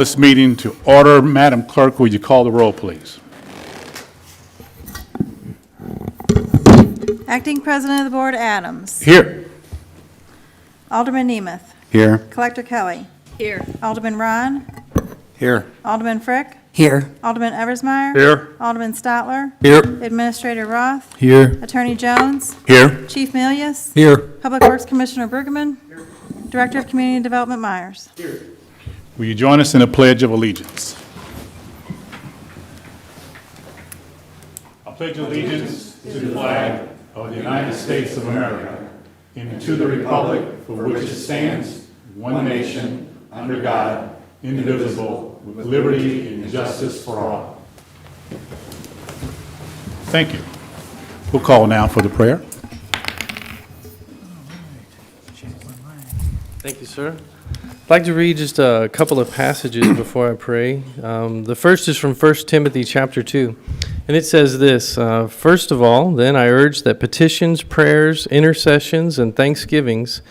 This meeting to order. Madam Clerk, will you call the roll, please? Acting President of the Board, Adams. Here. Alderman Nemeth. Here. Collector Kelly. Here. Alderman Ron. Here. Alderman Frick. Here. Alderman Eversmeyer. Here. Alderman Stotler. Here. Administrator Roth. Here. Attorney Jones. Here. Chief Milius. Here. Public Works Commissioner Brugerman. Director of Community Development Myers. Will you join us in a pledge of allegiance? I pledge allegiance to the flag of the United States of America and to the republic for which it stands, one nation, under God, indivisible, with liberty and justice for all. Thank you. We'll call now for the prayer. Thank you, sir. I'd like to read just a couple of passages before I pray. The first is from 1 Timothy chapter 2, and it says this, First of all, then I urge that petitions, prayers, intercessions, and thanksgivings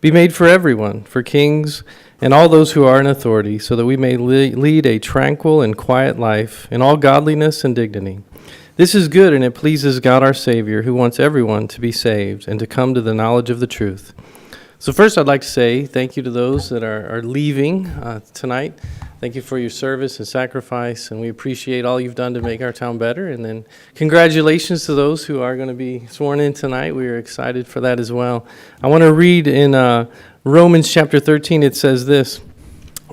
be made for everyone, for kings and all those who are in authority, so that we may lead a tranquil and quiet life in all godliness and dignity. This is good, and it pleases God our Savior, who wants everyone to be saved and to come to the knowledge of the truth. So first, I'd like to say thank you to those that are leaving tonight. Thank you for your service and sacrifice, and we appreciate all you've done to make our town better. And then congratulations to those who are going to be sworn in tonight. We are excited for that as well. I want to read in Romans chapter 13. It says this,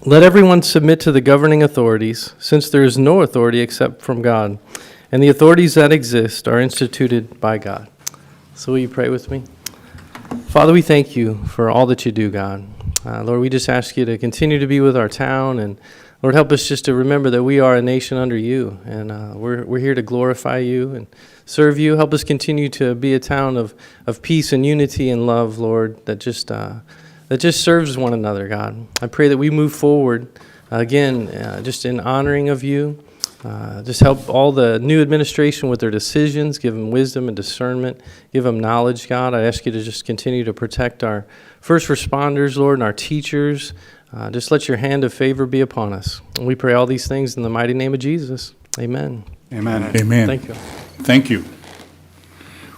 Let everyone submit to the governing authorities, since there is no authority except from God, and the authorities that exist are instituted by God. So will you pray with me? Father, we thank you for all that you do, God. Lord, we just ask you to continue to be with our town, and Lord, help us just to remember that we are a nation under you, and we're here to glorify you and serve you. Help us continue to be a town of peace and unity and love, Lord, that just serves one another, God. I pray that we move forward, again, just in honoring of you. Just help all the new administration with their decisions, give them wisdom and discernment, give them knowledge, God. I ask you to just continue to protect our first responders, Lord, and our teachers. Just let your hand of favor be upon us. And we pray all these things in the mighty name of Jesus. Amen. Amen. Amen. Thank you. Thank you.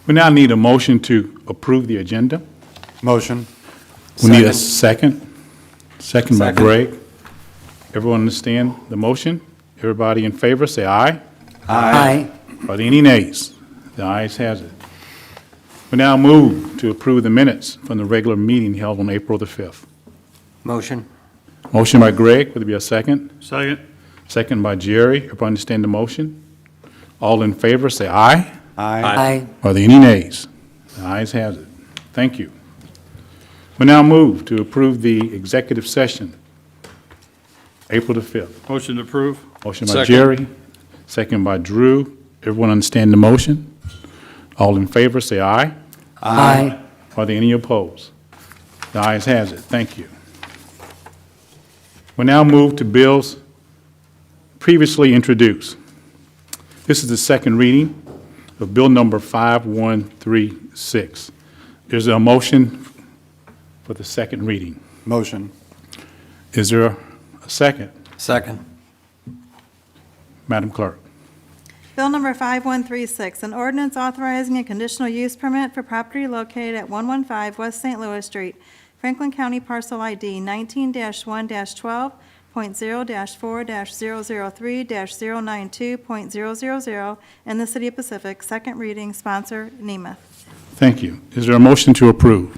We now need a motion to approve the agenda. Motion. We need a second. Second by Greg. Everyone understand the motion? Everybody in favor, say aye. Aye. Are there any nays? The ayes has it. We now move to approve the minutes from the regular meeting held on April the 5th. Motion. Motion by Greg, would there be a second? Second. Second by Jerry. Everybody understand the motion? All in favor, say aye. Aye. Are there any nays? The ayes has it. Thank you. We now move to approve the executive session, April the 5th. Motion to approve. Motion by Jerry, second by Drew. Everyone understand the motion? All in favor, say aye. Aye. Are there any opposed? The ayes has it. Thank you. We now move to bills previously introduced. This is the second reading of Bill number 5136. Is there a motion for the second reading? Motion. Is there a second? Second. Madam Clerk. Bill number 5136, an ordinance authorizing a conditional use permit for property located at 115 West St. Louis Street, Franklin County Parcel ID 19-1-12.0-4-003-092.000 in the City of Pacific. Second reading, sponsor Nemeth. Thank you. Is there a motion to approve?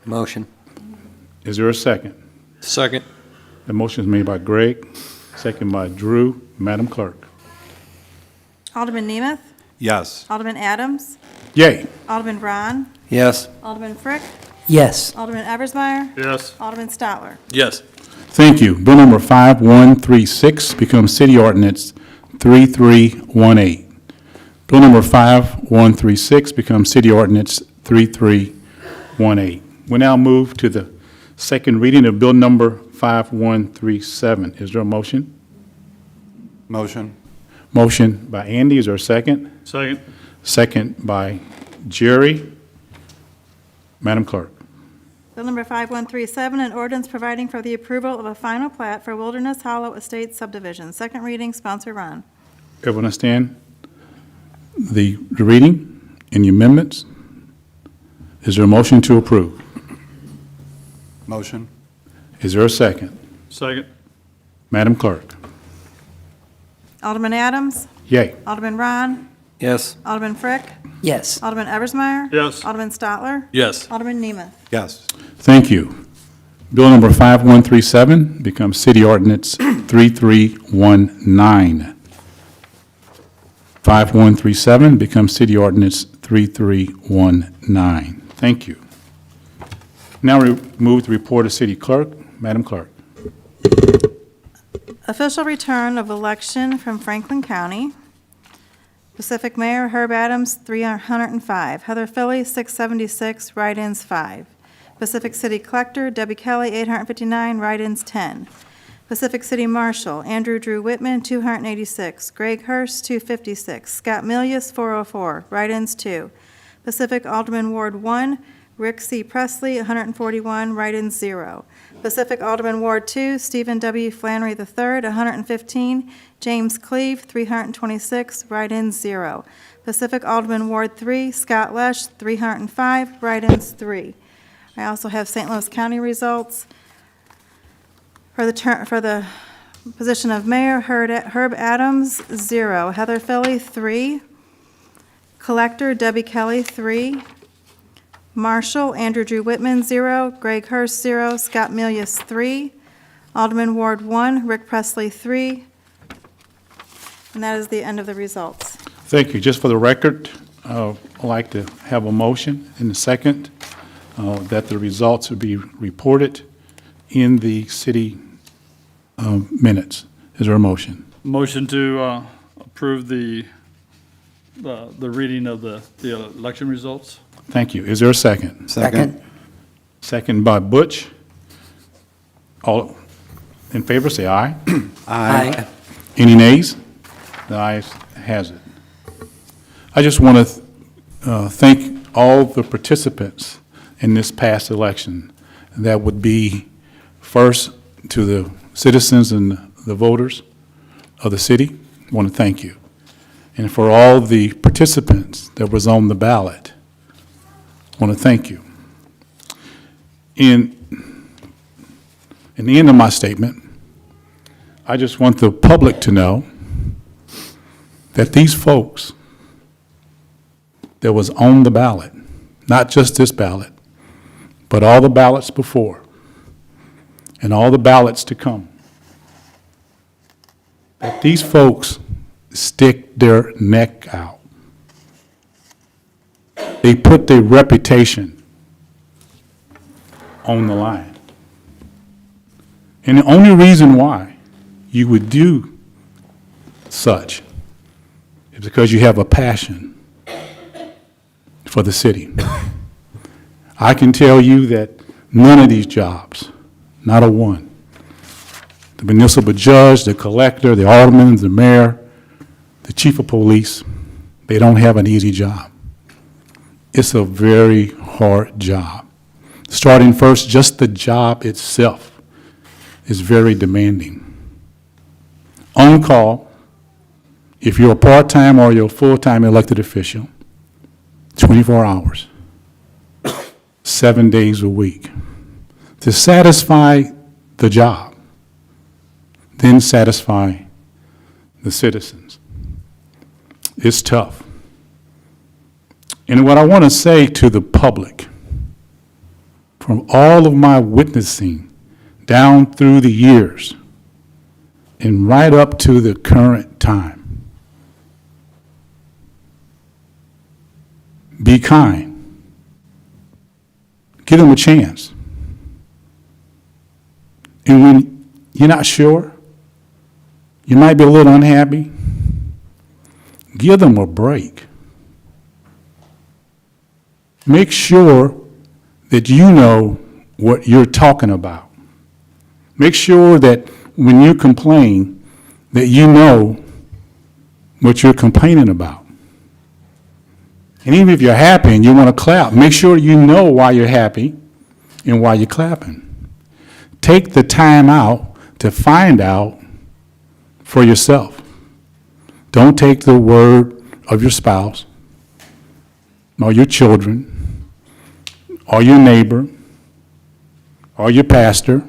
Motion. Is there a second? Second. The motion is made by Greg, second by Drew. Madam Clerk. Alderman Nemeth. Yes. Alderman Adams. Yay. Alderman Ron. Yes. Alderman Frick. Yes. Alderman Eversmeyer. Yes. Alderman Stotler. Yes. Thank you. Bill number 5136 becomes City Ordinance 3318. Bill number 5136 becomes City Ordinance 3318. We now move to the second reading of Bill number 5137. Is there a motion? Motion. Motion by Andy. Is there a second? Second. Second by Jerry. Madam Clerk. Bill number 5137, an ordinance providing for the approval of a final plat for Wilderness Hollow Estates subdivision. Second reading, sponsor Ron. Everyone understand the reading and the amendments? Is there a motion to approve? Motion. Is there a second? Second. Madam Clerk? Alderman Adams. Yay. Alderman Ron. Yes. Alderman Frick. Yes. Alderman Eversmeyer. Yes. Alderman Stotler. Yes. Alderman Nemeth. Yes. Thank you. Bill number 5137 becomes City Ordinance 3319. 5137 becomes City Ordinance 3319. Thank you. Now we move to report of City Clerk. Madam Clerk. Official return of election from Franklin County. Pacific Mayor Herb Adams, 305. Heather Philly, 676, write-ins 5. Pacific City Collector Debbie Kelly, 859, write-ins 10. Pacific City Marshal Andrew Drew Whitman, 286. Greg Hurst, 256. Scott Milius, 404, write-ins 2. Pacific Alderman Ward 1, Rick C. Presley, 141, write-ins 0. Pacific Alderman Ward 2, Stephen W. Flannery III, 115. James Cleve, 326, write-ins 0. Pacific Alderman Ward 3, Scott Lesh, 305, write-ins 3. I also have St. Louis County results. For the position of Mayor, Herb Adams, 0. Heather Philly, 3. Collector Debbie Kelly, 3. Marshal Andrew Drew Whitman, 0. Greg Hurst, 0. Scott Milius, 3. Alderman Ward 1, Rick Presley, 3. And that is the end of the results. Thank you. Just for the record, I'd like to have a motion in a second that the results would be reported in the city minutes. Is there a motion? Motion to approve the reading of the election results. Thank you. Is there a second? Second. Second by Butch. All in favor, say aye. Aye. Any nays? The ayes has it. I just want to thank all the participants in this past election. That would be first to the citizens and the voters of the city. I want to thank you. And for all the participants that was on the ballot, I want to thank you. In the end of my statement, I just want the public to know that these folks that was on the ballot, not just this ballot, but all the ballots before and all the ballots to come, that these folks stick their neck out. They put their reputation on the line. And the only reason why you would do such is because you have a passion for the city. I can tell you that none of these jobs, not a one, the municipal judge, the collector, the alderman, the mayor, the chief of police, they don't have an easy job. It's a very hard job. Starting first, just the job itself is very demanding. On call, if you're a part-time or you're a full-time elected official, 24 hours, 7 days a week, to satisfy the job, then satisfy the citizens. It's tough. And what I want to say to the public, from all of my witnessing down through the years and right up to the current time, be kind. Give them a chance. And when you're not sure, you might be a little unhappy, give them a break. Make sure that you know what you're talking about. Make sure that when you complain, that you know what you're complaining about. And even if you're happy and you want to clap, make sure you know why you're happy and why you're clapping. Take the time out to find out for yourself. Don't take the word of your spouse or your children or your neighbor or your pastor.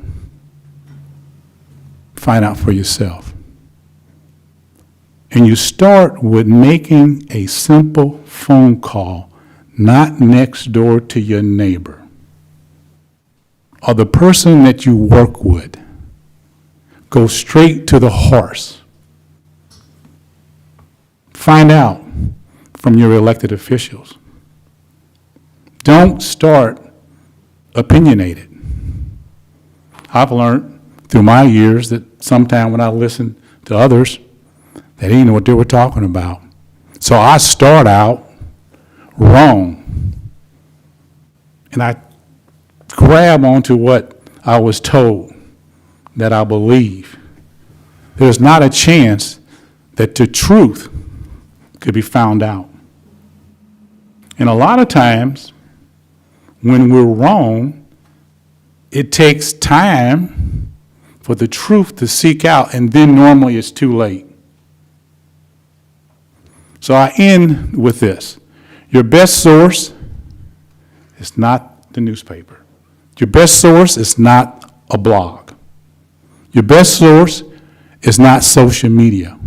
Find out for yourself. And you start with making a simple phone call, not next door to your neighbor or the person that you work with. Go straight to the horse. Find out from your elected officials. Don't start opinionated. I've learned through my years that sometime when I listen to others, they didn't know what they were talking about. So I start out wrong. And I grab onto what I was told that I believe. There's not a chance that the truth could be found out. And a lot of times, when we're wrong, it takes time for the truth to seek out, and then normally it's too late. So I end with this. Your best source is not the newspaper. Your best source is not a blog. Your best source is not social media,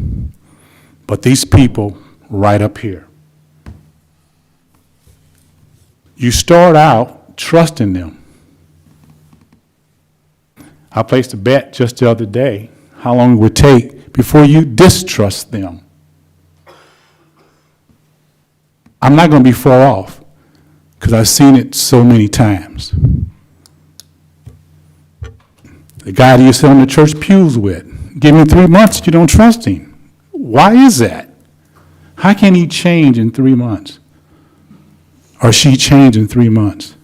but these people right up here. You start out trusting them. I placed a bet just the other day how long it would take before you distrust them. I'm not going to be far off because I've seen it so many times. The guy that you sit on the church pews with, give him 3 months, you don't trust him. Why is that? How can he change in 3 months? Or she change in 3 months?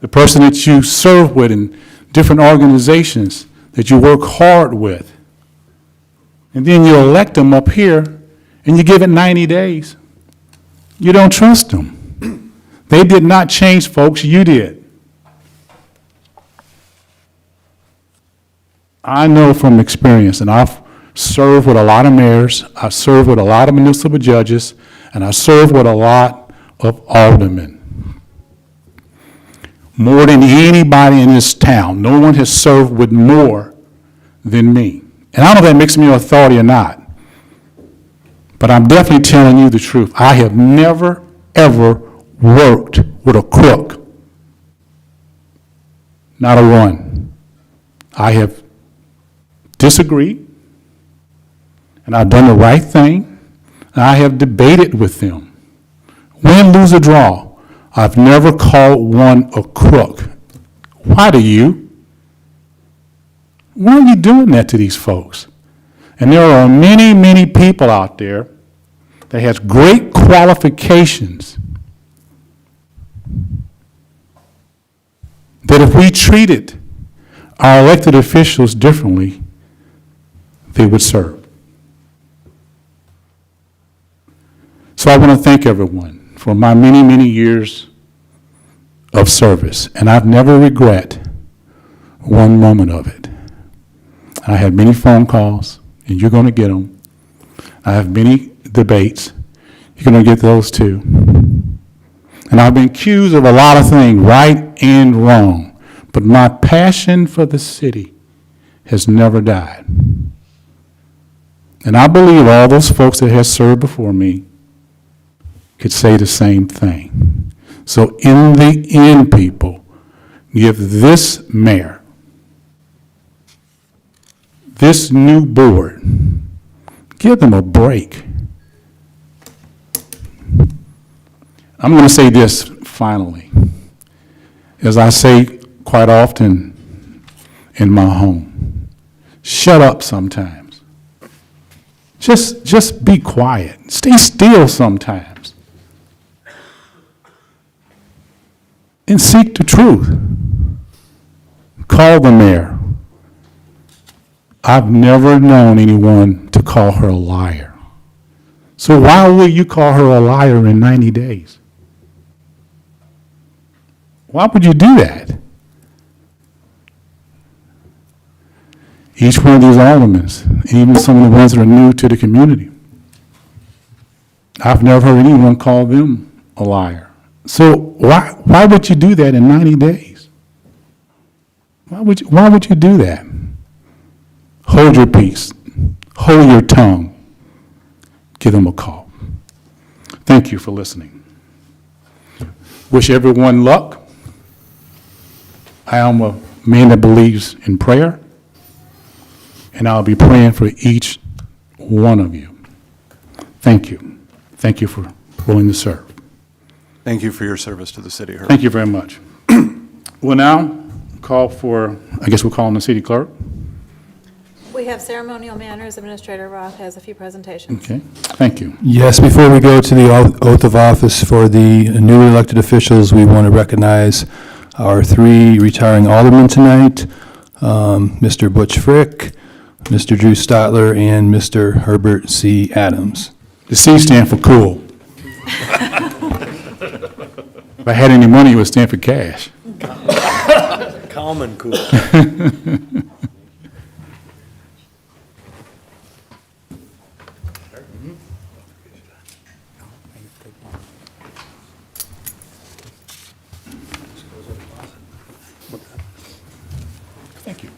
The person that you serve with in different organizations that you work hard with, and then you elect them up here, and you give it 90 days. You don't trust them. They did not change, folks. You did. I know from experience, and I've served with a lot of mayors, I've served with a lot of municipal judges, and I've served with a lot of aldermen. More than anybody in this town, no one has served with more than me. And I don't know if that makes me an authority or not, but I'm definitely telling you the truth. I have never, ever worked with a crook. Not a one. I have disagreed, and I've done the right thing, and I have debated with them. Win, lose, or draw. I've never called one a crook. Why do you? Why are you doing that to these folks? And there are many, many people out there that has great qualifications that if we treated our elected officials differently, they would serve. So I want to thank everyone for my many, many years of service, and I've never regret one moment of it. I had many phone calls, and you're going to get them. I have many debates. You're going to get those too. And I've been accused of a lot of things, right and wrong, but my passion for the city has never died. And I believe all those folks that have served before me could say the same thing. So in the end, people, give this mayor, this new board, give them a break. I'm going to say this finally. As I say quite often in my home, shut up sometimes. Just be quiet. Stay still sometimes. And seek the truth. Call the mayor. I've never known anyone to call her a liar. So why will you call her a liar in 90 days? Why would you do that? Each one of these aldermen, even some of the ones that are new to the community, I've never heard anyone call them a liar. So why would you do that in 90 days? Why would you do that? Hold your peace. Hold your tongue. Give them a call. Thank you for listening. Wish everyone luck. I am a man that believes in prayer, and I'll be praying for each one of you. Thank you. Thank you for willing to serve. Thank you for your service to the city, Herb. Thank you very much. We'll now call for, I guess we'll call on the city clerk. We have ceremonial manners. Administrator Roth has a few presentations. Okay, thank you. Yes, before we go to the oath of office for the newly elected officials, we want to recognize our 3 retiring aldermen tonight, Mr. Butch Frick, Mr. Drew Stotler, and Mr. Herbert C. Adams. The C stand for cool. If I had any money, it would stand for cash. Calm and cool. Thank you.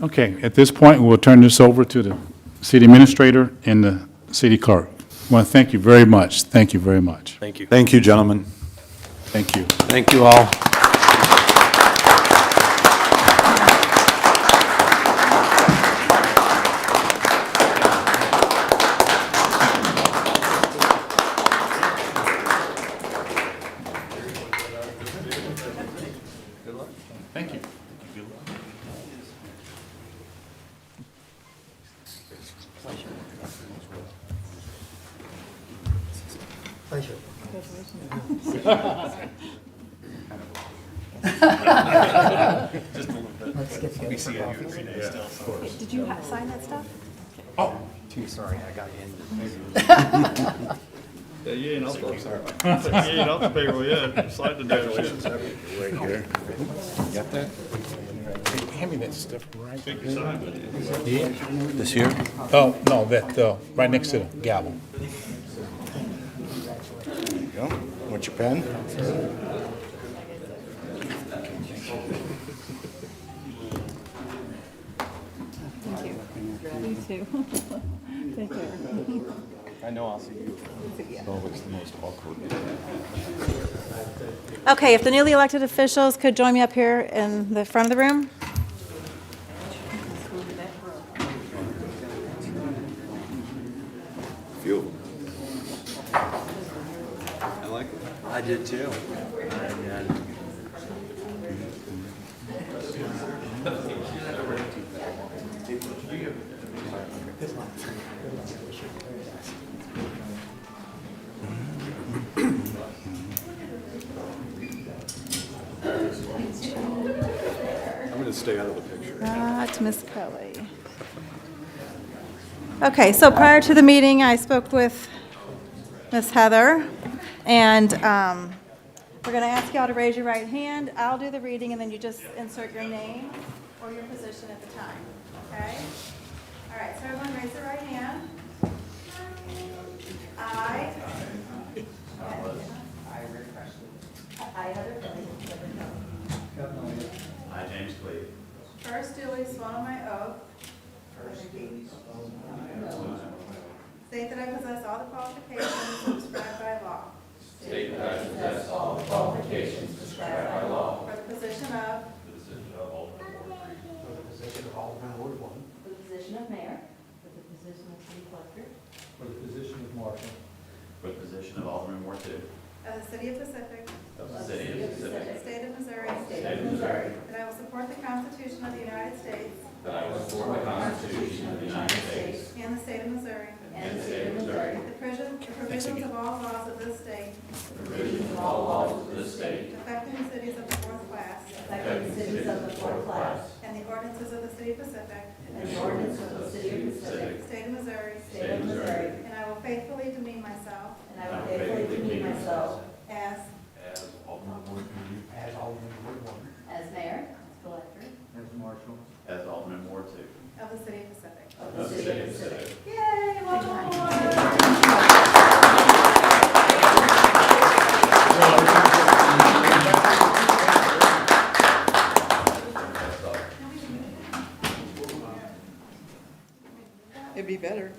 Okay, at this point, we'll turn this over to the city administrator and the city clerk. I want to thank you very much. Thank you very much. Thank you. Thank you, gentlemen. Thank you. Thank you all. Thank you. Did you sign that stuff? Yeah, you ain't off the, you ain't off the payroll yet. Slide the damn shit. Hand me that stuff right there. This here? Oh, no, that, right next to the gavel. There you go. Want your pen? Thank you. You too. Take care. I know I'll see you. It's always the most awkward. Okay, if the newly elected officials could join me up here in the front of the room. Few. I like it. I did too. I'm going to stay out of the picture. That's Miss Kelly. Okay, so prior to the meeting, I spoke with Miss Heather, and we're going to ask y'all to raise your right hand. I'll do the reading, and then you just insert your name or your position at the time, okay? All right, so everyone raise their right hand. I, Heather Kelly. I, James Cleve, First duly sworn on my oath. State that I possess all the qualifications prescribed by law. state that I possess all the qualifications prescribed by law For the position of. for the position of Alderman Ward 3. For the position of Alderman Ward 1. For the position of mayor. For the position of city collector. For the position of marshal. For the position of Alderman Ward 2 Of the city of Pacific. of the city of Pacific, State of Missouri. state of Missouri, That I will support the Constitution of the United States. that I will support the Constitution of the United States And the state of Missouri. and the state of Missouri, The provisions of all laws of this state. the provisions of all laws of this state, Affecting the cities of the fourth class. Affecting the cities of the fourth class. And the ordinances of the city of Pacific. And the ordinance of the city of Pacific. State of Missouri. State of Missouri. And I will faithfully demean myself. And I will faithfully demean myself. As as Marshal as Alderman Ward 2 of the City of Pacific. of the City of Pacific. Yay, welcome aboard. It'd be better.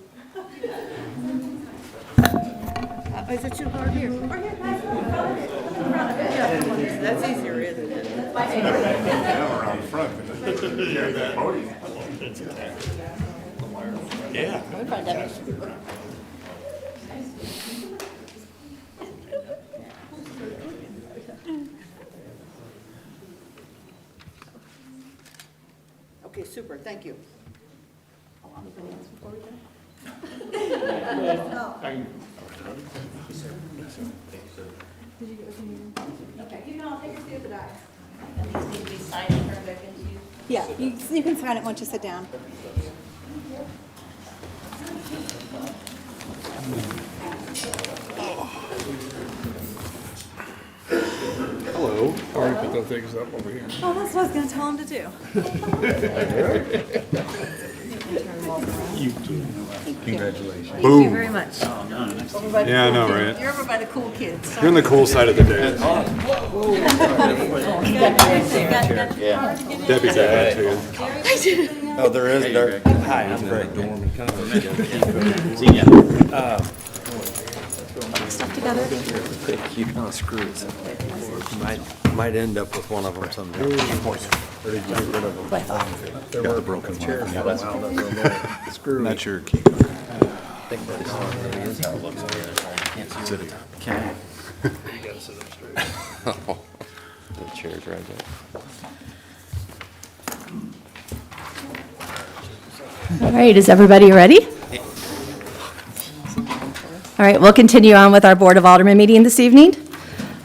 Is it too hard here? That's easier, isn't it? Okay, super, thank you. Okay, you can all take a seat at the dais. These need to be signed and turned back into you. Yeah, you can sign it once you sit down. Hello. Sorry to put those things up over here. Oh, that's what I was gonna tell him to do. Congratulations. Thank you very much. Yeah, I know, right? You're over by the cool kids. You're on the cool side of the day. Debbie's at that too. Oh, there is. Hi, I'm Greg. Stuff together. You kind of screw it. Might end up with one of them someday. Or did you get rid of them? Got the broken one. Yeah, that's screw. That's your key. I think that is how it looks on the other side. You can't see it. Can you gotta sit up straight. The chair's right there. All right, is everybody ready? All right, we'll continue on with our Board of Aldermen meeting this evening.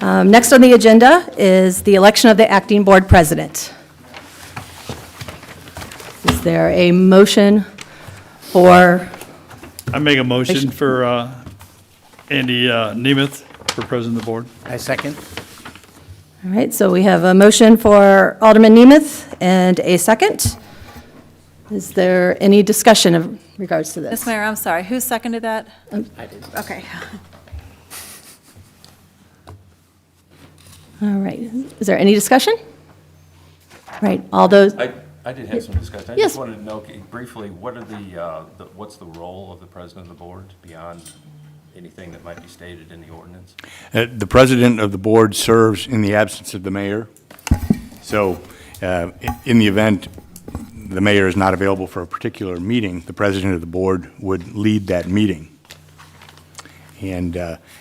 Next on the agenda is the election of the acting board president. Is there a motion for, I make a motion for Andy Nemeth for president of the board. I second. all right, so we have a motion for Alderman Nemeth and a second. Is there any discussion in regards to this? Ms. Mayor, I'm sorry, who seconded that? I did. Okay. All right, is there any discussion? All right, all those, I did have some discussion. I Yes. just wanted to know briefly, what are what's the role of the president of the board beyond anything that might be stated in the ordinance? The president of the board serves in the absence of the mayor. So in the event the mayor is not available for a particular meeting, the president of the board would lead that meeting. And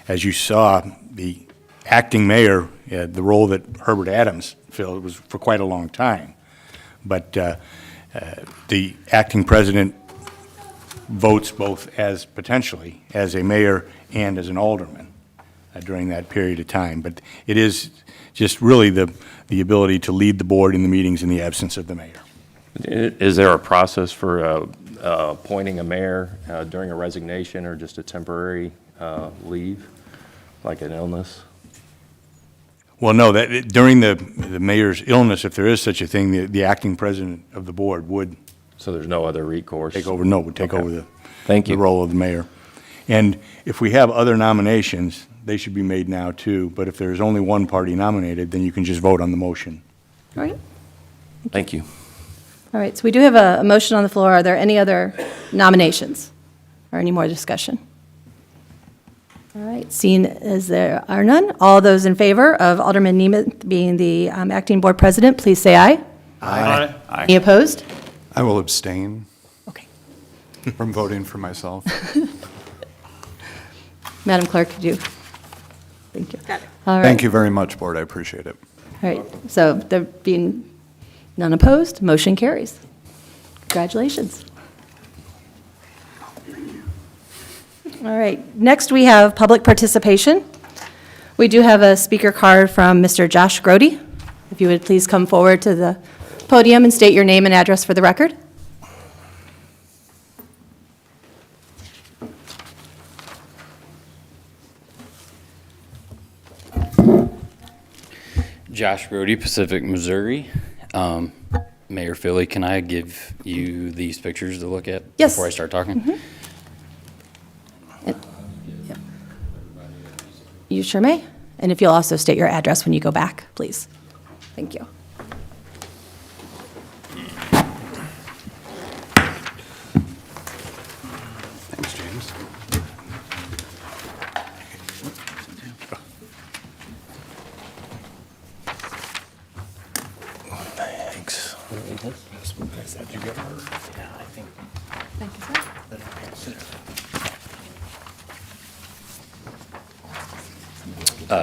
as you saw, the acting mayor, the role that Herbert Adams filled was for quite a long time. But the acting president votes both as potentially as a mayor and as an alderman during that period of time. But it is just really the ability to lead the board in the meetings in the absence of the mayor. Is there a process for appointing a mayor during a resignation or just a temporary leave, like an illness? Well, no, during the mayor's illness, if there is such a thing, the acting president of the board would So there's no other recourse? take over Okay. the Thank you. the role of the mayor. And if we have other nominations, they should be made now too. But if there's only one party nominated, then you can just vote on the motion. all right. Thank you. All right, so we do have a motion on the floor. Are there any other nominations or any more discussion? All right, seeing as there are none, all those in favor of Alderman Nemeth being the acting board president, please say aye. Aye. Any opposed? I will abstain Okay. from voting for myself. Madam Clerk, could you? Thank you. Got it. All right. Thank you very much, board. I appreciate it. All right, so there being none opposed, motion carries. Congratulations. All right, next we have public participation. We do have a speaker card from Mr. Josh Grody. If you would please come forward to the podium and state your name and address for the record. Josh Brody, Pacific, Missouri. Mayor Philly, can I give you these pictures to look at Yes. before I start talking? Yep. You sure may. And if you'll also state your address when you go back, please. Thank you. Thanks, James.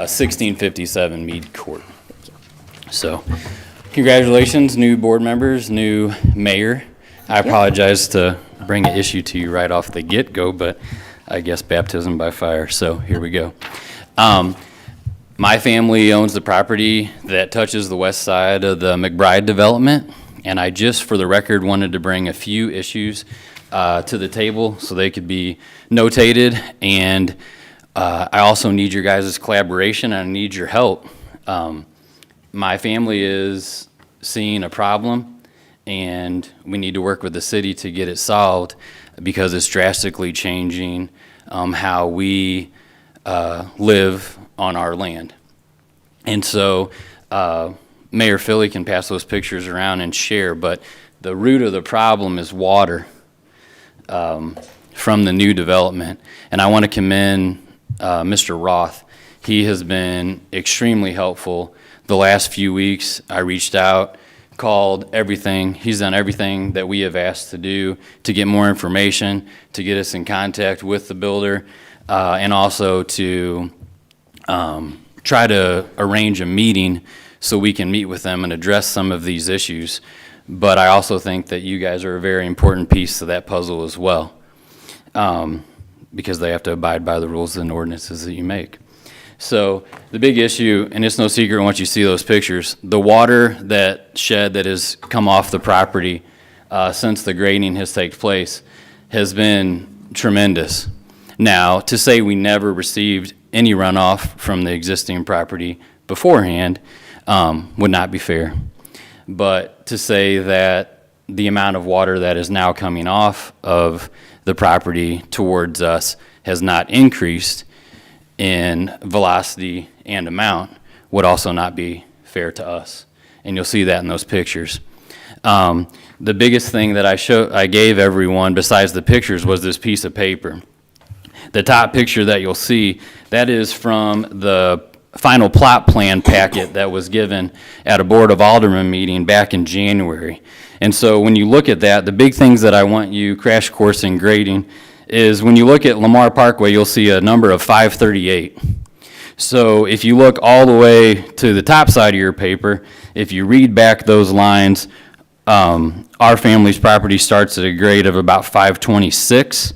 1657 Mead Court. So, congratulations, new board members, new mayor. I apologize to bring an issue to you right off the get-go, but I guess baptism by fire, so here we go. My family owns the property that touches the west side of the McBride development, and I just, for the record, wanted to bring a few issues to the table so they could be notated, and I also need your guys' collaboration, and I need your help. My family is seeing a problem, and we need to work with the city to get it solved because it's drastically changing how we live on our land. And so Mayor Philly can pass those pictures around and share, but the root of the problem is water from the new development. And I want to commend Mr. Roth. He has been extremely helpful. The last few weeks, I reached out, called everything. He's done everything that we have asked to do to get more information, to get us in contact with the builder, and also to try to arrange a meeting so we can meet with them and address some of these issues. But I also think that you guys are a very important piece of that puzzle as well, because they have to abide by the rules and ordinances that you make. So the big issue, and it's no secret once you see those pictures, the water that has come off the property since the grading has taken place has been tremendous. Now, to say we never received any runoff from the existing property beforehand would not be fair. But to say that the amount of water that is now coming off of the property towards us has not increased in velocity and amount would also not be fair to us. And you'll see that in those pictures. The biggest thing that I gave everyone besides the pictures was this piece of paper. The top picture that you'll see, that is from the final plot plan packet that was given at a Board of Aldermen meeting back in January. And so when you look at that, the big things that I want you crash course in grading is when you look at Lamar Parkway, you'll see a number of 538. So if you look all the way to the top side of your paper, if you read back those lines, our family's property starts at a grade of about 526.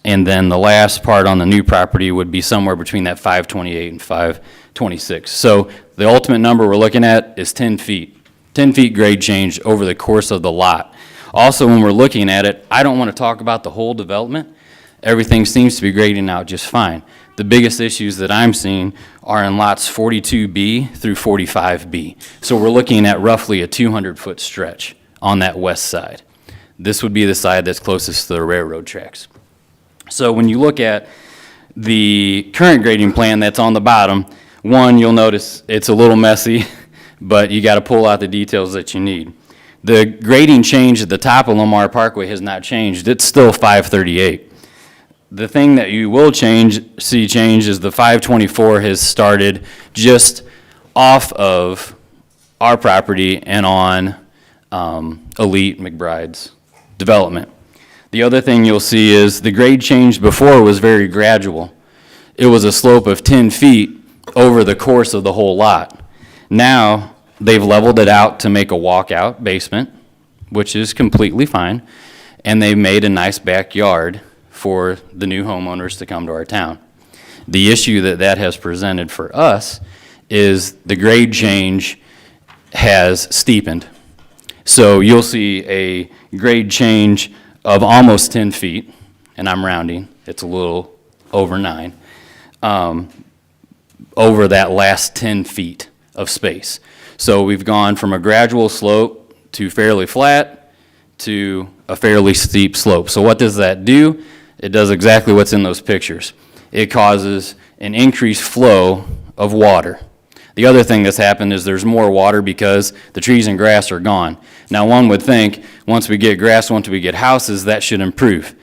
And then the last part on the new property would be somewhere between that 528 and 526. So the ultimate number we're looking at is 10 feet. 10 feet grade change over the course of the lot. Also, when we're looking at it, I don't want to talk about the whole development. Everything seems to be grading out just fine. The biggest issues that I'm seeing are in lots 42B through 45B. So we're looking at roughly a 200-foot stretch on that west side. This would be the side that's closest to the railroad tracks. So when you look at the current grading plan that's on the bottom, one, you'll notice it's a little messy, but you got to pull out the details that you need. The grading change at the top of Lamar Parkway has not changed. It's still 538. The thing that you will see change is the 524 has started just off of our property and on Elite McBride's development. The other thing you'll see is the grade change before was very gradual. It was a slope of 10 feet over the course of the whole lot. Now, they've leveled it out to make a walkout basement, which is completely fine, and they've made a nice backyard for the new homeowners to come to our town. The issue that has presented for us is the grade change has steepened. So you'll see a grade change of almost 10 feet, and I'm rounding, it's a little over 9, over that last 10 feet of space. So we've gone from a gradual slope to fairly flat to a fairly steep slope. So what does that do? It does exactly what's in those pictures. It causes an increased flow of water. The other thing that's happened is there's more water because the trees and grass are gone. Now, one would think once we get grass, once we get houses, that should improve.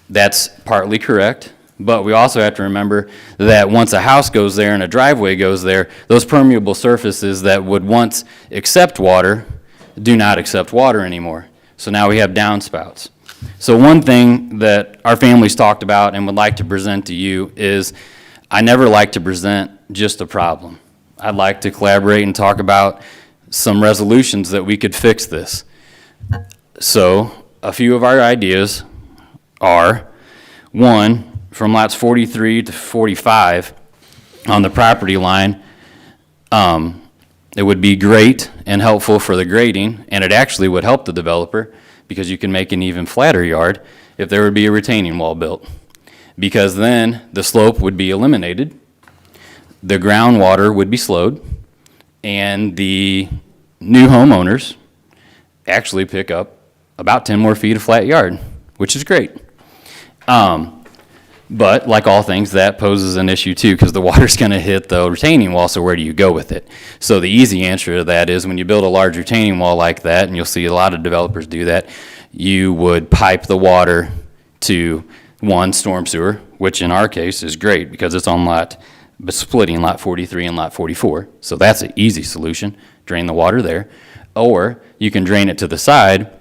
That's partly correct, but we also have to remember that once a house goes there and a driveway goes there, those permeable surfaces that would once accept water do not accept water anymore. So now we have downspouts. So one thing that our family's talked about and would like to present to you is I never like to present just a problem. I'd like to collaborate and talk about some resolutions that we could fix this. So a few of our ideas are, one, from lots 43 to 45 on the property line, it would be great and helpful for the grading, and it actually would help the developer because you can make an even flatter yard if there would be a retaining wall built. Because then the slope would be eliminated, the groundwater would be slowed, and the new homeowners actually pick up about 10 more feet of flat yard, which is great. But like all things, that poses an issue too, because the water's going to hit the retaining wall, so where do you go with it? So the easy answer to that is when you build a large retaining wall like that, and you'll see a lot of developers do that, you would pipe the water to one storm sewer, which in our case is great because it's on splitting lot 43 and lot 44. So that's an easy solution, drain the water there. Or you can drain it to the side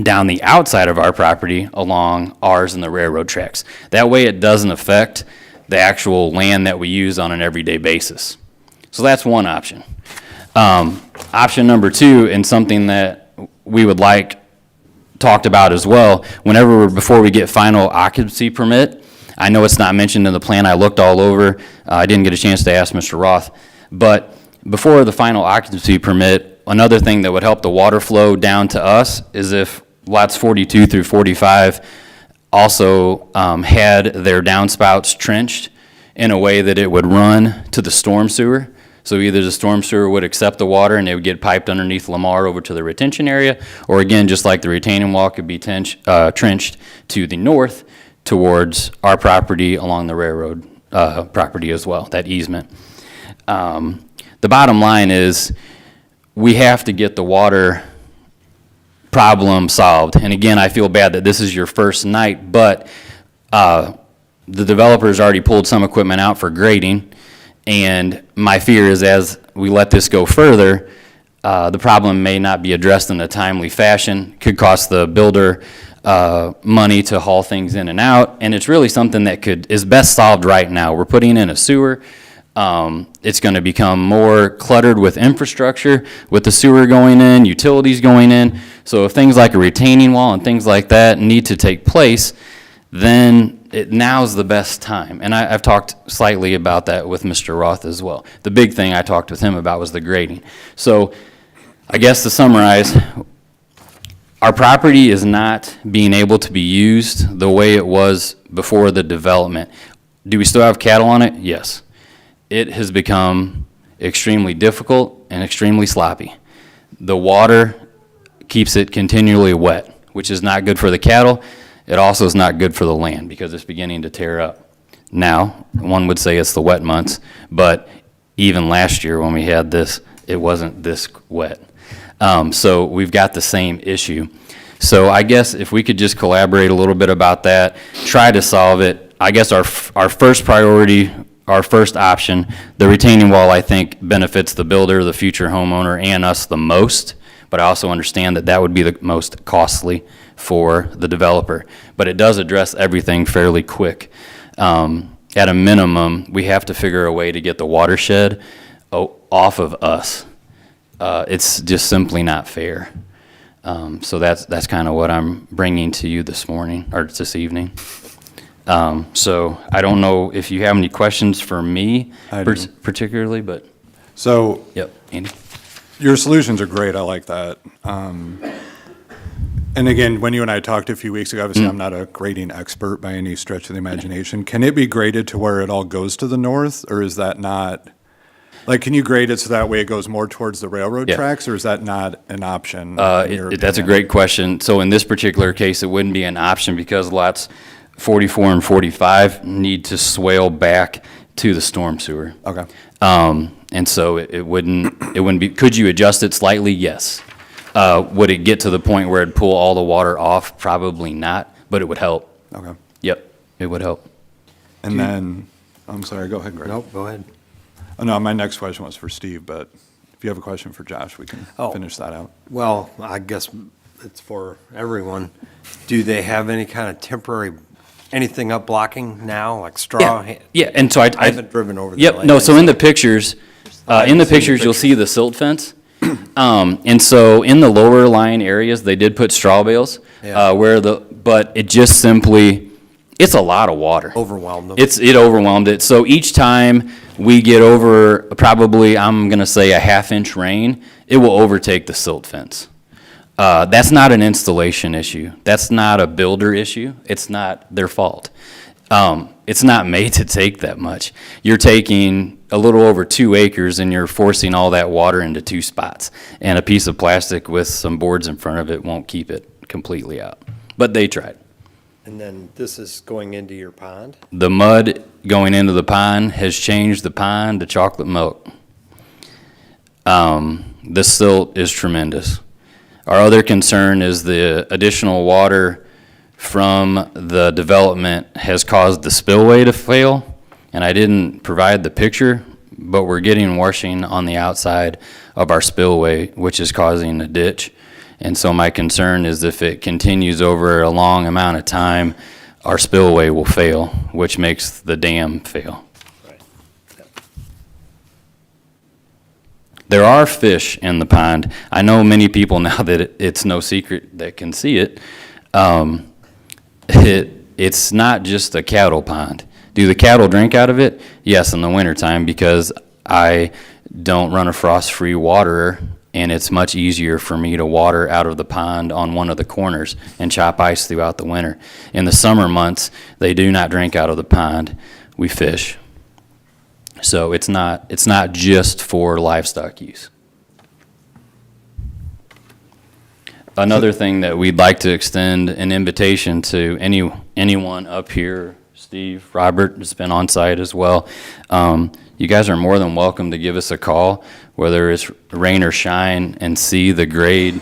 down the outside of our property along ours and the railroad tracks. That way it doesn't affect the actual land that we use on an everyday basis. So that's one option. Option number two, and something that we would like talked about as well, before we get final occupancy permit, I know it's not mentioned in the plan, I looked all over, I didn't get a chance to ask Mr. Roth, but before the final occupancy permit, another thing that would help the water flow down to us is if lots 42 through 45 also had their downspouts trenched in a way that it would run to the storm sewer. So either the storm sewer would accept the water and it would get piped underneath Lamar over to the retention area, or again, just like the retaining wall could be trenched to the north towards our property along the railroad property as well, that easement. The bottom line is we have to get the water problem solved. And again, I feel bad that this is your first night, but the developer's already pulled some equipment out for grading. And my fear is as we let this go further, the problem may not be addressed in a timely fashion, could cost the builder money to haul things in and out, and it's really something that is best solved right now. We're putting in a sewer. It's going to become more cluttered with infrastructure, with the sewer going in, utilities going in. So if things like a retaining wall and things like that need to take place, then now's the best time. And I've talked slightly about that with Mr. Roth as well. The big thing I talked with him about was the grading. So I guess to summarize, our property is not being able to be used the way it was before the development. Do we still have cattle on it? Yes. It has become extremely difficult and extremely sloppy. The water keeps it continually wet, which is not good for the cattle. It also is not good for the land because it's beginning to tear up. Now, one would say it's the wet months, but even last year when we had this, it wasn't this wet. So we've got the same issue. So I guess if we could just collaborate a little bit about that, try to solve it. I guess our first priority, our first option, the retaining wall, I think, benefits the builder, the future homeowner, and us the most. But I also understand that that would be the most costly for the developer. But it does address everything fairly quick. At a minimum, we have to figure a way to get the watershed off of us. It's just simply not fair. So that's kind of what I'm bringing to you this morning, or this evening. So I don't know if you have any questions for me particularly, but. So. Yep, Andy. Your solutions are great. I like that. And again, when you and I talked a few weeks ago, obviously I'm not a grading expert by any stretch of the imagination. Can it be graded to where it all goes to the north, or is that not? Like, can you grade it so that way it goes more towards the railroad Yeah. tracks, or is that not an option? in your That's a opinion? great question. So in this particular case, it wouldn't be an option because lots 44 and 45 need to swale back to the storm sewer. Okay. And so it wouldn't be, could you adjust it slightly? Yes. Would it get to the point where it'd pull all the water off? Probably not, but it would help. Okay. Yep, it would help. And then, I'm sorry, go ahead, Greg. Nope, go ahead. Oh, no, my next question was for Steve, but if you have a question for Josh, we can Oh. finish that out. Well, I guess it's for everyone. Do they have any kind of temporary, anything up blocking now, like straw? Yeah, and so I haven't driven over there Yep, lately. no, so in the pictures, I in the haven't seen the pictures, you'll see pictures. the silt fence. And so in the lower lying areas, they did put straw bales, Yeah. but it just simply, it's a lot of water. Overwhelmed them. It overwhelmed it. So each time we get over probably, I'm gonna say a half-inch rain, it will overtake the silt fence. That's not an installation issue. That's not a builder issue. It's not their fault. It's not made to take that much. You're taking a little over 2 acres and you're forcing all that water into 2 spots. And a piece of plastic with some boards in front of it won't keep it completely out. But they tried. And then this is going into your pond? The mud going into the pond has changed the pond to chocolate milk. The silt is tremendous. Our other concern is the additional water from the development has caused the spillway to fail. And I didn't provide the picture, but we're getting washing on the outside of our spillway, which is causing a ditch. And so my concern is if it continues over a long amount of time, our spillway will fail, which makes the dam fail. Right. There are fish in the pond. I know many people now that it's no secret that can see it. It's not just a cattle pond. Do the cattle drink out of it? Yes, in the wintertime, because I don't run a frost-free waterer, and it's much easier for me to water out of the pond on one of the corners and chop ice throughout the winter. In the summer months, they do not drink out of the pond. We fish. So it's not just for livestock use. Another thing that we'd like to extend an invitation to anyone up here, Steve, Robert has been on site as well. You guys are more than welcome to give us a call, whether it's rain or shine, and see the grade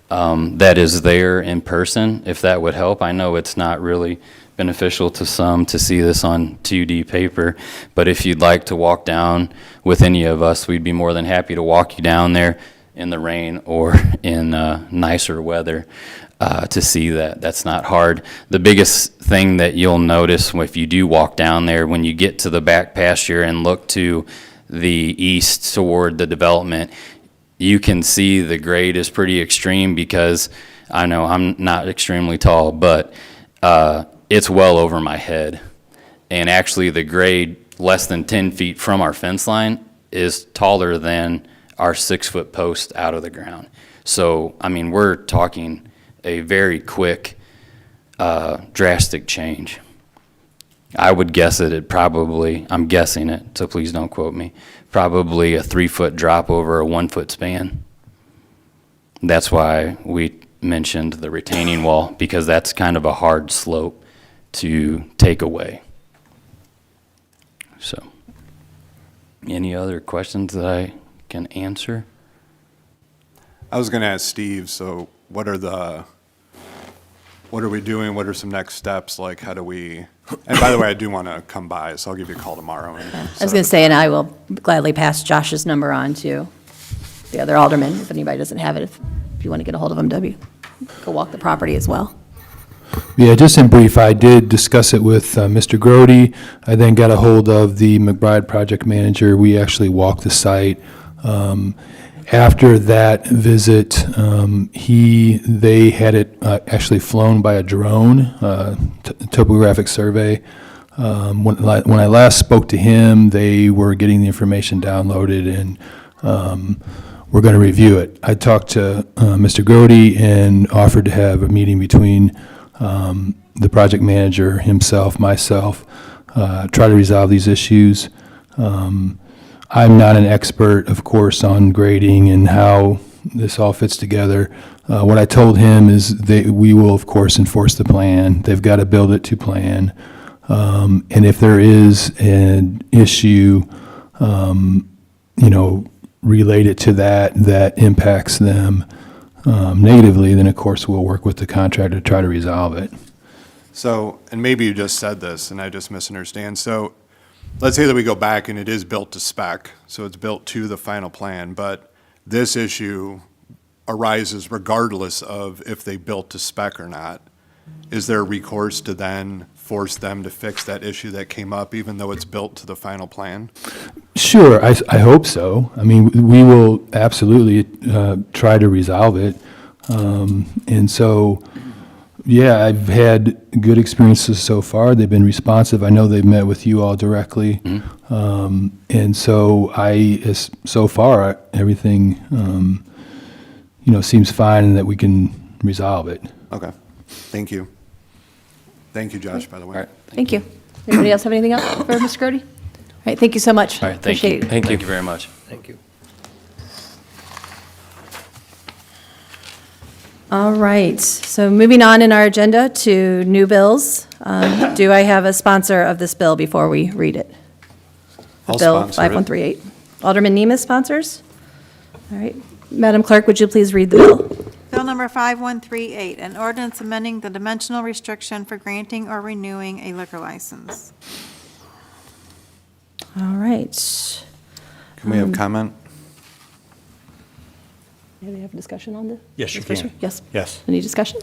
that is there in person, if that would help. I know it's not really beneficial to some to see this on 2D paper, but if you'd like to walk down with any of us, we'd be more than happy to walk you down there in the rain or in nicer weather to see that. That's not hard. The biggest thing that you'll notice if you do walk down there, when you get to the back pasture and look to the east toward the development, you can see the grade is pretty extreme because I know I'm not extremely tall, but it's well over my head. And actually the grade less than 10 feet from our fence line is taller than our 6-foot post out of the ground. So, I mean, we're talking a very quick, drastic change. I would guess it probably, I'm guessing it, so please don't quote me, probably a 3-foot drop over a 1-foot span. That's why we mentioned the retaining wall, because that's kind of a hard slope to take away. So, any other questions that I can answer? I was going to ask Steve, so what are we doing? What are some next steps? Like, how do we, and by the way, I do want to come by, so I'll give you a call tomorrow. I was going to say, and I will gladly pass Josh's number on to the other aldermen, if anybody doesn't have it, if you want to get a hold of him, W. Go walk the property as well. Yeah, just in brief, I did discuss it with Mr. Grody. I then got a hold of the McBride project manager. We actually walked the site. After that visit, they had it actually flown by a drone, topographic survey. When I last spoke to him, they were getting the information downloaded, and we're going to review it. I talked to Mr. Grody and offered to have a meeting between the project manager, himself, myself, try to resolve these issues. I'm not an expert, of course, on grading and how this all fits together. What I told him is we will, of course, enforce the plan. They've got to build it to plan. And if there is an issue, related to that impacts them negatively, then of course we'll work with the contractor to try to resolve it. So, and maybe you just said this and I just misunderstand. So let's say that we go back and it is built to spec, so it's built to the final plan, but this issue arises regardless of if they built to spec or not. Is there recourse to then force them to fix that issue that came up even though it's built to the final plan? Sure, I hope so. I mean, we will absolutely try to resolve it. And so, yeah, I've had good experiences so far. They've been responsive. I know they've met with you all directly. And so so far, everything, seems fine and that we can resolve it. Okay, thank you. Thank you, Josh, by the way. All right. Thank you. Anybody else have anything else for Mr. Grody? All right, thank you so much. All right, thank you. Appreciate it. Thank you very much. Thank you. All right, so moving on in our agenda to new bills. Do I have a sponsor of this bill before we read it? I'll Bill sponsor it. 5138. Alderman Nemeth sponsors? All right. Madam Clerk, would you please read the bill? Bill number 5138, an ordinance amending the dimensional restriction for granting or renewing a liquor license. All right. Can we have comment? Do we have a discussion on this? Yes, you this can. issue? Yes. Yes. Any discussion?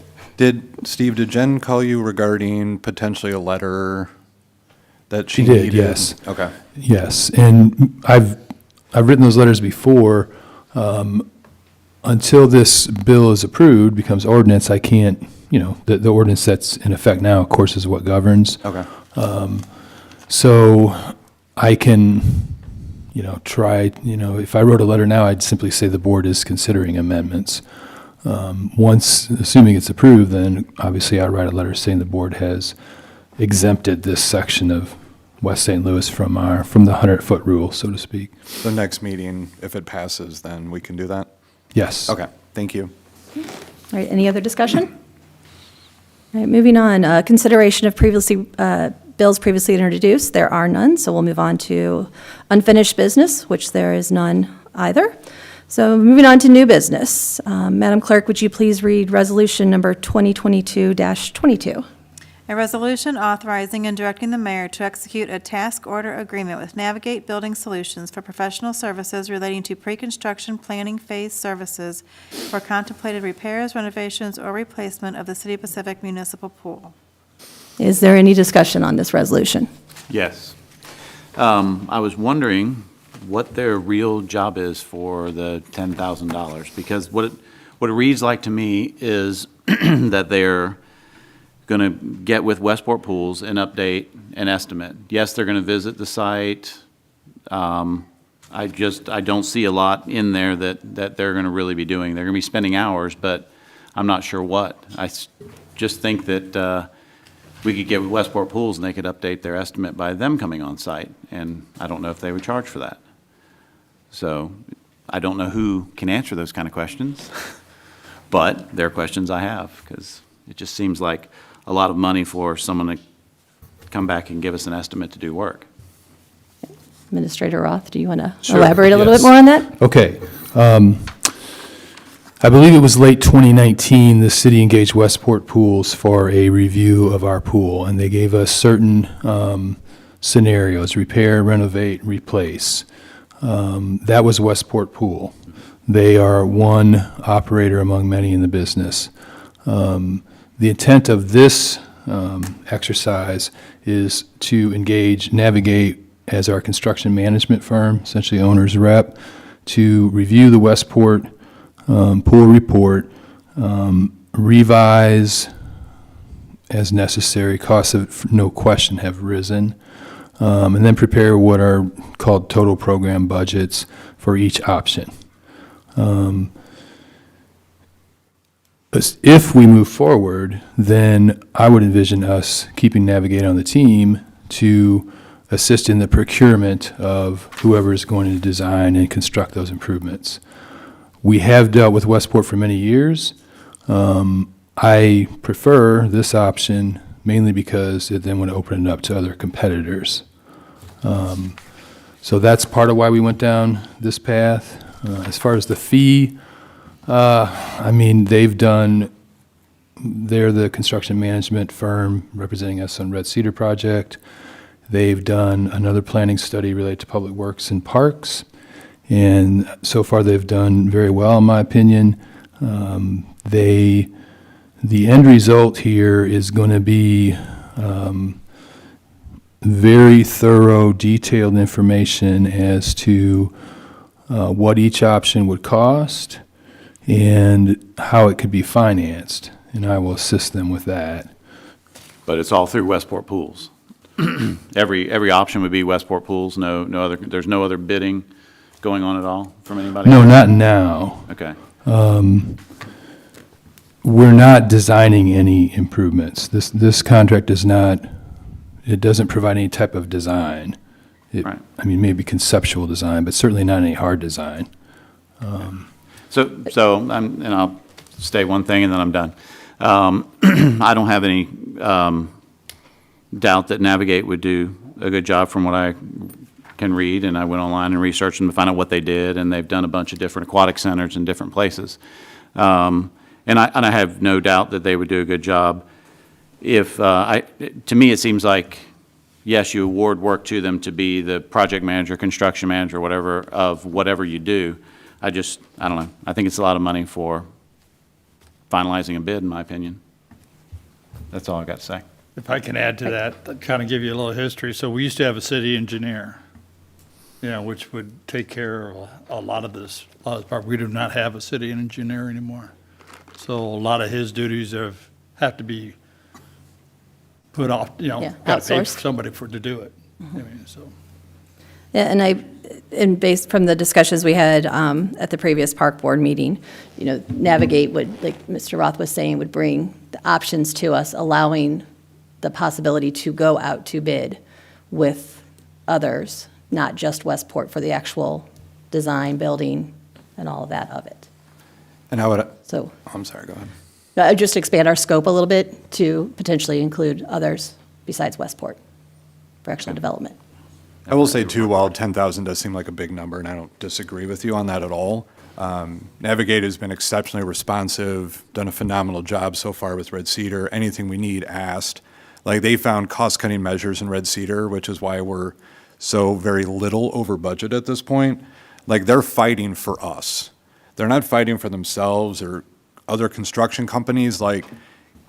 Steve, did Jen call you regarding potentially a letter that she She did, needed? yes. Okay. Yes, and I've written those letters before. Until this bill is approved, becomes ordinance, I can't, the ordinance that's in effect now, of course, is what governs. Okay. So I can, try, if I wrote a letter now, I'd simply say the board is considering amendments. Once, assuming it's approved, then obviously I'd write a letter saying the board has exempted this section of West St. Louis from the 100-foot rule, so to speak. The next meeting, if it passes, then we can do that? Yes. Okay, thank you. All right, any other discussion? All right, moving on, consideration of bills previously introduced. There are none, so we'll move on to unfinished business, which there is none either. So moving on to new business. Madam Clerk, would you please read resolution number 2022-22? A resolution authorizing and directing the mayor to execute a task order agreement with Navigate Building Solutions for professional services relating to pre-construction planning phase services for contemplated repairs, renovations, or replacement of the City of Pacific Municipal Pool. Is there any discussion on this resolution? Yes. I was wondering what their real job is for the $10,000, because what it reads like to me is that they're going to get with Westport Pools and update an estimate. Yes, they're going to visit the site. I don't see a lot in there that they're going to really be doing. They're going to be spending hours, but I'm not sure what. I just think that we could get with Westport Pools and they could update their estimate by them coming on site, and I don't know if they would charge for that. So I don't know who can answer those kind of questions, but they're questions I have, because it just seems like a lot of money for someone to come back and give us an estimate to do work. Administrator Roth, do you want to Sure, elaborate a little bit yes. more on that? Okay. I believe it was late 2019, the city engaged Westport Pools for a review of our pool, and they gave us certain scenarios: repair, renovate, replace. That was Westport Pool. They are one operator among many in the business. The intent of this exercise is to engage Navigate as our construction management firm, essentially owner's rep, to review the Westport pool report, revise as necessary. Costs have, no question, have risen, and then prepare what are called total program budgets for each option. If we move forward, then I would envision us keeping Navigate on the team to assist in the procurement of whoever is going to design and construct those improvements. We have dealt with Westport for many years. I prefer this option mainly because it then would open it up to other competitors. So that's part of why we went down this path. As far as the fee, I mean, they're the construction management firm representing us on Red Cedar project. They've done another planning study related to public works and parks, and so far they've done very well, in my opinion. The end result here is going to be very thorough, detailed information as to what each option would cost and how it could be financed, and I will assist them with that. But it's all through Westport Pools. Every option would be Westport Pools, no other, there's no other bidding going on at all from anybody? No, not now. Okay. We're not designing any improvements. This contract does not, it doesn't provide any type of design. Right. I mean, maybe conceptual design, but certainly not any hard design. So and I'll say one thing and then I'm done. I don't have any doubt that Navigate would do a good job from what I can read, and I went online and researched them to find out what they did, and they've done a bunch of different aquatic centers in different places. And I have no doubt that they would do a good job. To me, it seems like, yes, you award work to them to be the project manager, construction manager, whatever, of whatever you do. I don't know. I think it's a lot of money for finalizing a bid, in my opinion. That's all I've got to say. If I can add to that, kind of give you a little history. So we used to have a city engineer, which would take care of a lot of this. We do not have a city engineer anymore. So a lot of his duties have to be put off, got to pay outsourced. somebody to do it. I mean, so. Yeah, and based from the discussions we had at the previous park board meeting, Navigate would, like Mr. Roth was saying, would bring the options to us, allowing the possibility to go out to bid with others, not just Westport, for the actual design, building, and all of that of it. And I would, So, I'm sorry, go ahead. just expand our scope a little bit to potentially include others besides Westport for actual development. I will say too, while 10,000 does seem like a big number, and I don't disagree with you on that at all, Navigate has been exceptionally responsive, done a phenomenal job so far with Red Cedar. Anything we need, asked. Like, they found cost-cutting measures in Red Cedar, which is why we're so very little over budget at this point. Like, they're fighting for us. They're not fighting for themselves or other construction companies. Like,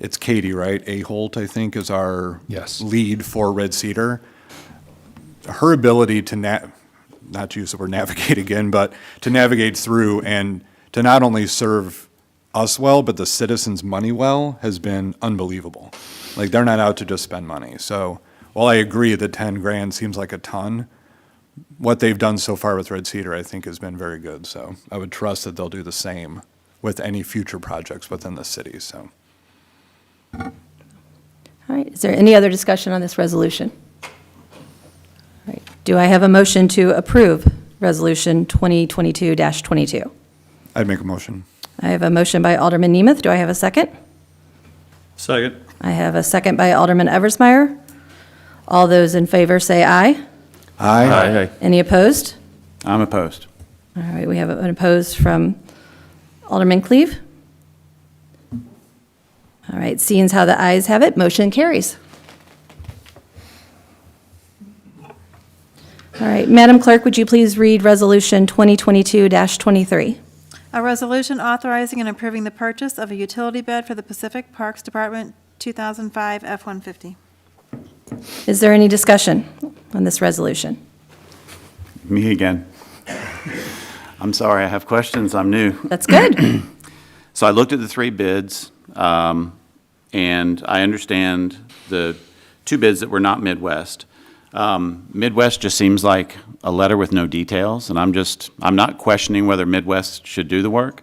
it's Katie, right? Aholt, I think, is our lead for Red Cedar. Her ability to not to use the word navigate again, but to navigate through and to not only serve us well, but the citizens' money well has been unbelievable. Like, they're not out to just spend money. So while I agree that 10 grand seems like a ton, what they've done so far with Red Cedar, I think, has been very good. So I would trust that they'll do the same with any future projects within the city, so. All right, is there any other discussion on this resolution? All right, do I have a motion to approve Resolution 2022-22? I'd make a motion. I have a motion by Alderman Nemeth. Do I have a second? Second. I have a second by Alderman Eversmeyer. All those in favor say aye. Aye. Any opposed? I'm opposed. All right, we have an opposed from Alderman Cleve. All right, seeing as how the ayes have it, motion carries. All right, Madam Clerk, would you please read Resolution 2022-23? A resolution authorizing and approving the purchase of a utility bed for the Pacific Parks Department 2005 F-150. Is there any discussion on this resolution? Me again. I'm sorry, I have questions. I'm new. That's good. So I looked at the three bids, and I understand the two bids that were not Midwest. Midwest just seems like a letter with no details, and I'm not questioning whether Midwest should do the work,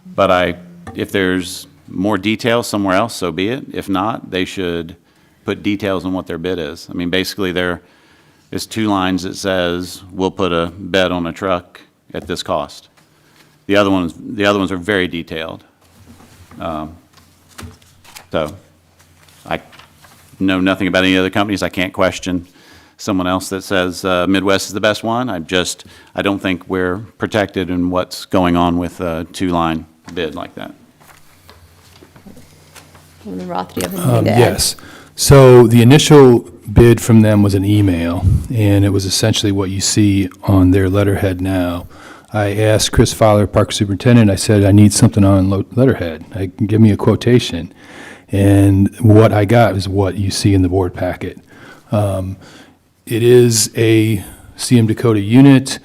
but if there's more detail somewhere else, so be it. If not, they should put details on what their bid is. I mean, basically, they're is 2 lines that says, we'll put a bed on a truck at this cost. The other ones are very detailed. So I know nothing about any other companies. I can't question someone else that says Midwest is the best one. I don't think we're protected in what's going on with a 2-line bid like that. Alderman Roth, do you have anything to add? Yes. So the initial bid from them was an email, and it was essentially what you see on their letterhead now. I asked Chris Fowler, Park Superintendent, I said, I need something on letterhead. Give me a quotation. And what I got is what you see in the board packet. It is a CM Dakota unit.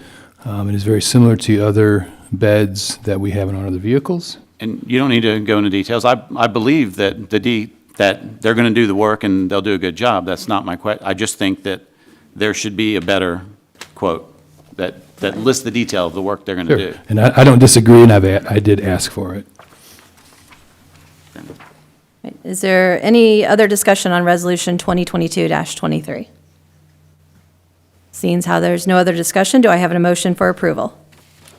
It is very similar to other beds that we have in our other vehicles. And you don't need to go into details. I believe that that they're going to do the work and they'll do a good job. That's not my question. I just think that there should be a better quote that lists the detail of the work they're going to do. And I don't disagree, and I did ask for it. Is there any other discussion on Resolution 2022-23? Seeing how there's no other discussion, do I have a motion for approval?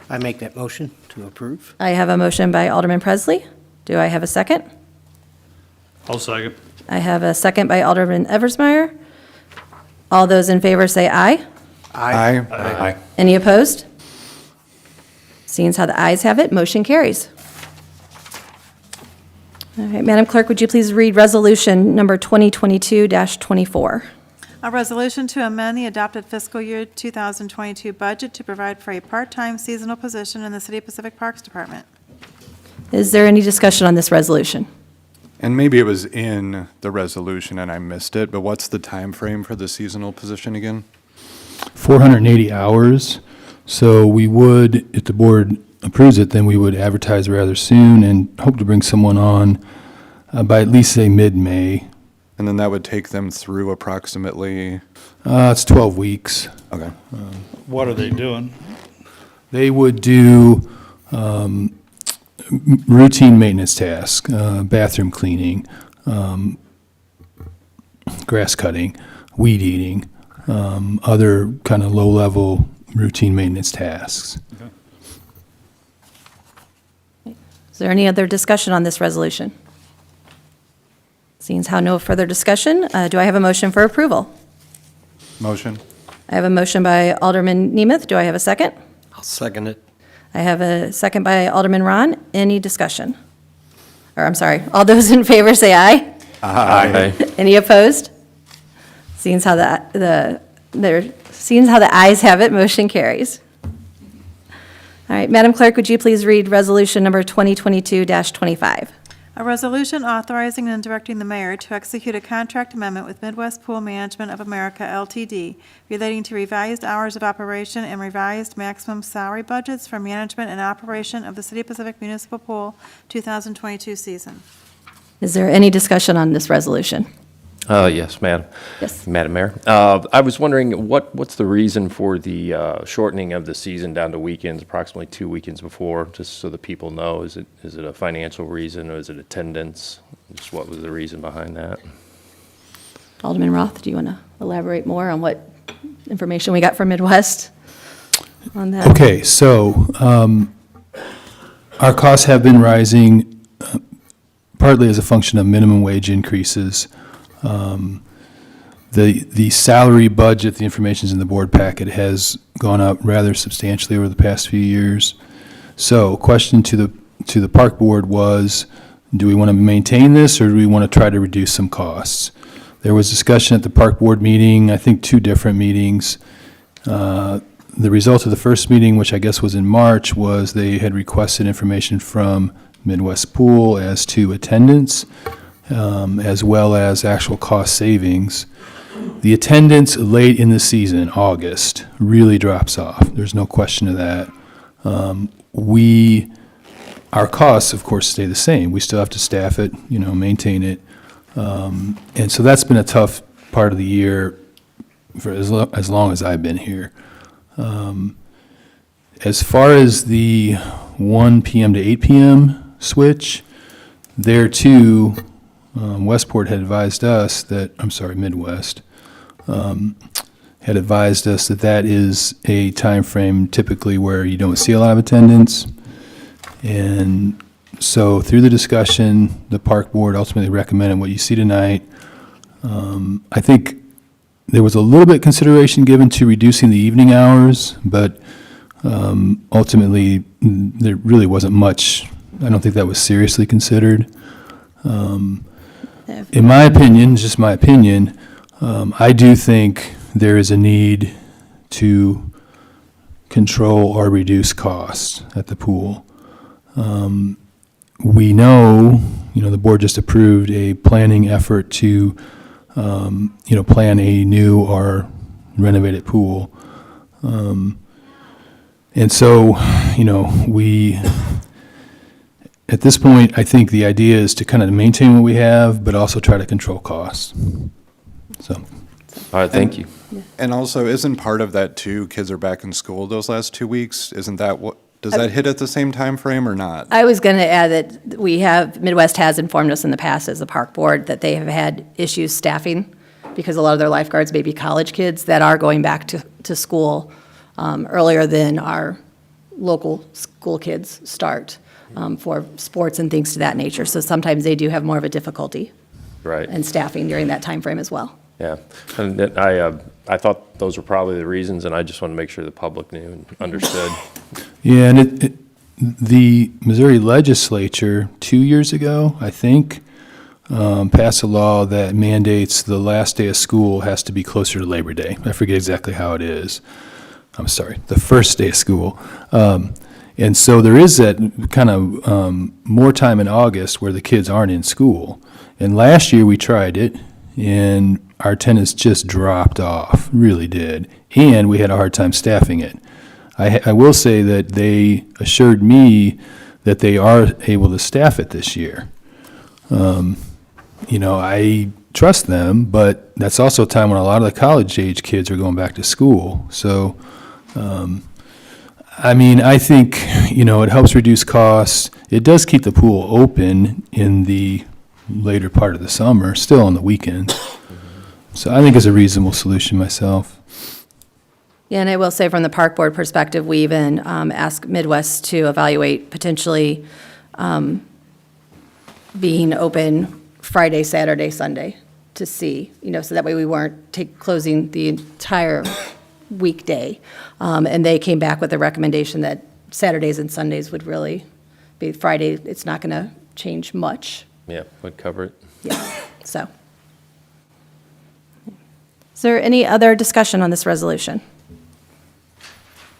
I make that motion to approve. I have a motion by Alderman Presley. Do I have a second? I'll second. I have a second by Alderman Eversmeyer. All those in favor say aye. Aye. Any opposed? Seeing how the ayes have it, motion carries. All right, Madam Clerk, would you please read Resolution number 2022-24? A resolution to amend the adopted fiscal year 2022 budget to provide for a part-time seasonal position in the City of Pacific Parks Department. Is there any discussion on this resolution? And maybe it was in the resolution and I missed it, but what's the time frame for the seasonal position again? 480 hours. So we would, if the board approves it, then we would advertise rather soon and hope to bring someone on by at least, say, mid-May. And then that would take them through approximately, It's 12 weeks. okay. What are they doing? They would do routine maintenance tasks, bathroom cleaning, grass cutting, weed eating, other kind of low-level routine maintenance tasks. Is there any other discussion on this resolution? Seeing how no further discussion, do I have a motion for approval? Motion? I have a motion by Alderman Nemeth. Do I have a second? I'll second it. I have a second by Alderman Ron. Any discussion? Or, I'm sorry, all those in favor say aye. Aye. Any opposed? Seeing how the ayes have it, motion carries. All right, Madam Clerk, would you please read Resolution number 2022-25? A resolution authorizing and directing the mayor to execute a contract amendment with Midwest Pool Management of America LTD relating to revised hours of operation and revised maximum salary budgets for management and operation of the City of Pacific Municipal Pool 2022 season. Is there any discussion on this resolution? Yes, Madam. Yes. Madam Mayor. I was wondering, what's the reason for the shortening of the season down to weekends, approximately 2 weekends before, just so the people know? Is it a financial reason, or is it attendance? Just what was the reason behind that? Alderman Roth, do you want to elaborate more on what information we got from Midwest on that? Okay, so our costs have been rising partly as a function of minimum wage increases. The salary budget, the information's in the board packet, has gone up rather substantially over the past few years. So, question to the park board was, do we want to maintain this, or do we want to try to reduce some costs? There was discussion at the park board meeting, I think 2 different meetings. The result of the first meeting, which I guess was in March, was they had requested information from Midwest Pool as to attendance, as well as actual cost savings. The attendance late in the season, August, really drops off. There's no question of that. Our costs, of course, stay the same. We still have to staff it, maintain it. And so that's been a tough part of the year for as long as I've been here. As far as the 1 p.m. to 8 p.m. switch, there too, Westport had advised us that, Midwest, had had advised us that that is a time frame typically where you don't see a lot of attendance. And so through the discussion, the park board ultimately recommended what you see tonight. I think there was a little bit consideration given to reducing the evening hours, but ultimately, there really wasn't much. I don't think that was seriously considered. In my opinion, just my opinion, I do think there is a need to control or reduce costs at the pool. We know, the board just approved a planning effort to, plan a new or renovated pool. And so, we, at this point, I think the idea is to kind of maintain what we have, but also try to control costs. So, All right, thank you. And also, isn't part of that too, kids are back in school those last 2 weeks? Isn't that what, does that hit at the same time frame or not? I was going to add that Midwest has informed us in the past as a park board that they have had issues staffing because a lot of their lifeguards may be college kids that are going back to school earlier than our local school kids start for sports and things to that nature. So sometimes they do have more of a difficulty Right. in staffing during that time frame as well. Yeah, and I thought those were probably the reasons, and I just want to make sure the public knew and understood. yeah, and the Missouri legislature 2 years ago, I think, passed a law that mandates the last day of school has to be closer to Labor Day. I forget exactly how it is. I'm sorry, the first day of school. And so there is that kind of more time in August where the kids aren't in school. And last year we tried it, and our attendance just dropped off, really did. And we had a hard time staffing it. I will say that they assured me that they are able to staff it this year. I trust them, but that's also a time when a lot of the college-age kids are going back to school. So, I think, it helps reduce costs. It does keep the pool open in the later part of the summer, still on the weekends. So I think it's a reasonable solution myself. Yeah, and I will say from the park board perspective, we even asked Midwest to evaluate potentially being open Friday, Saturday, Sunday to see, so that way we weren't closing the entire weekday. And they came back with a recommendation that Saturdays and Sundays would really be, Friday, it's not going to change much. Yeah, would cover it. Yeah, so. Is there any other discussion on this resolution?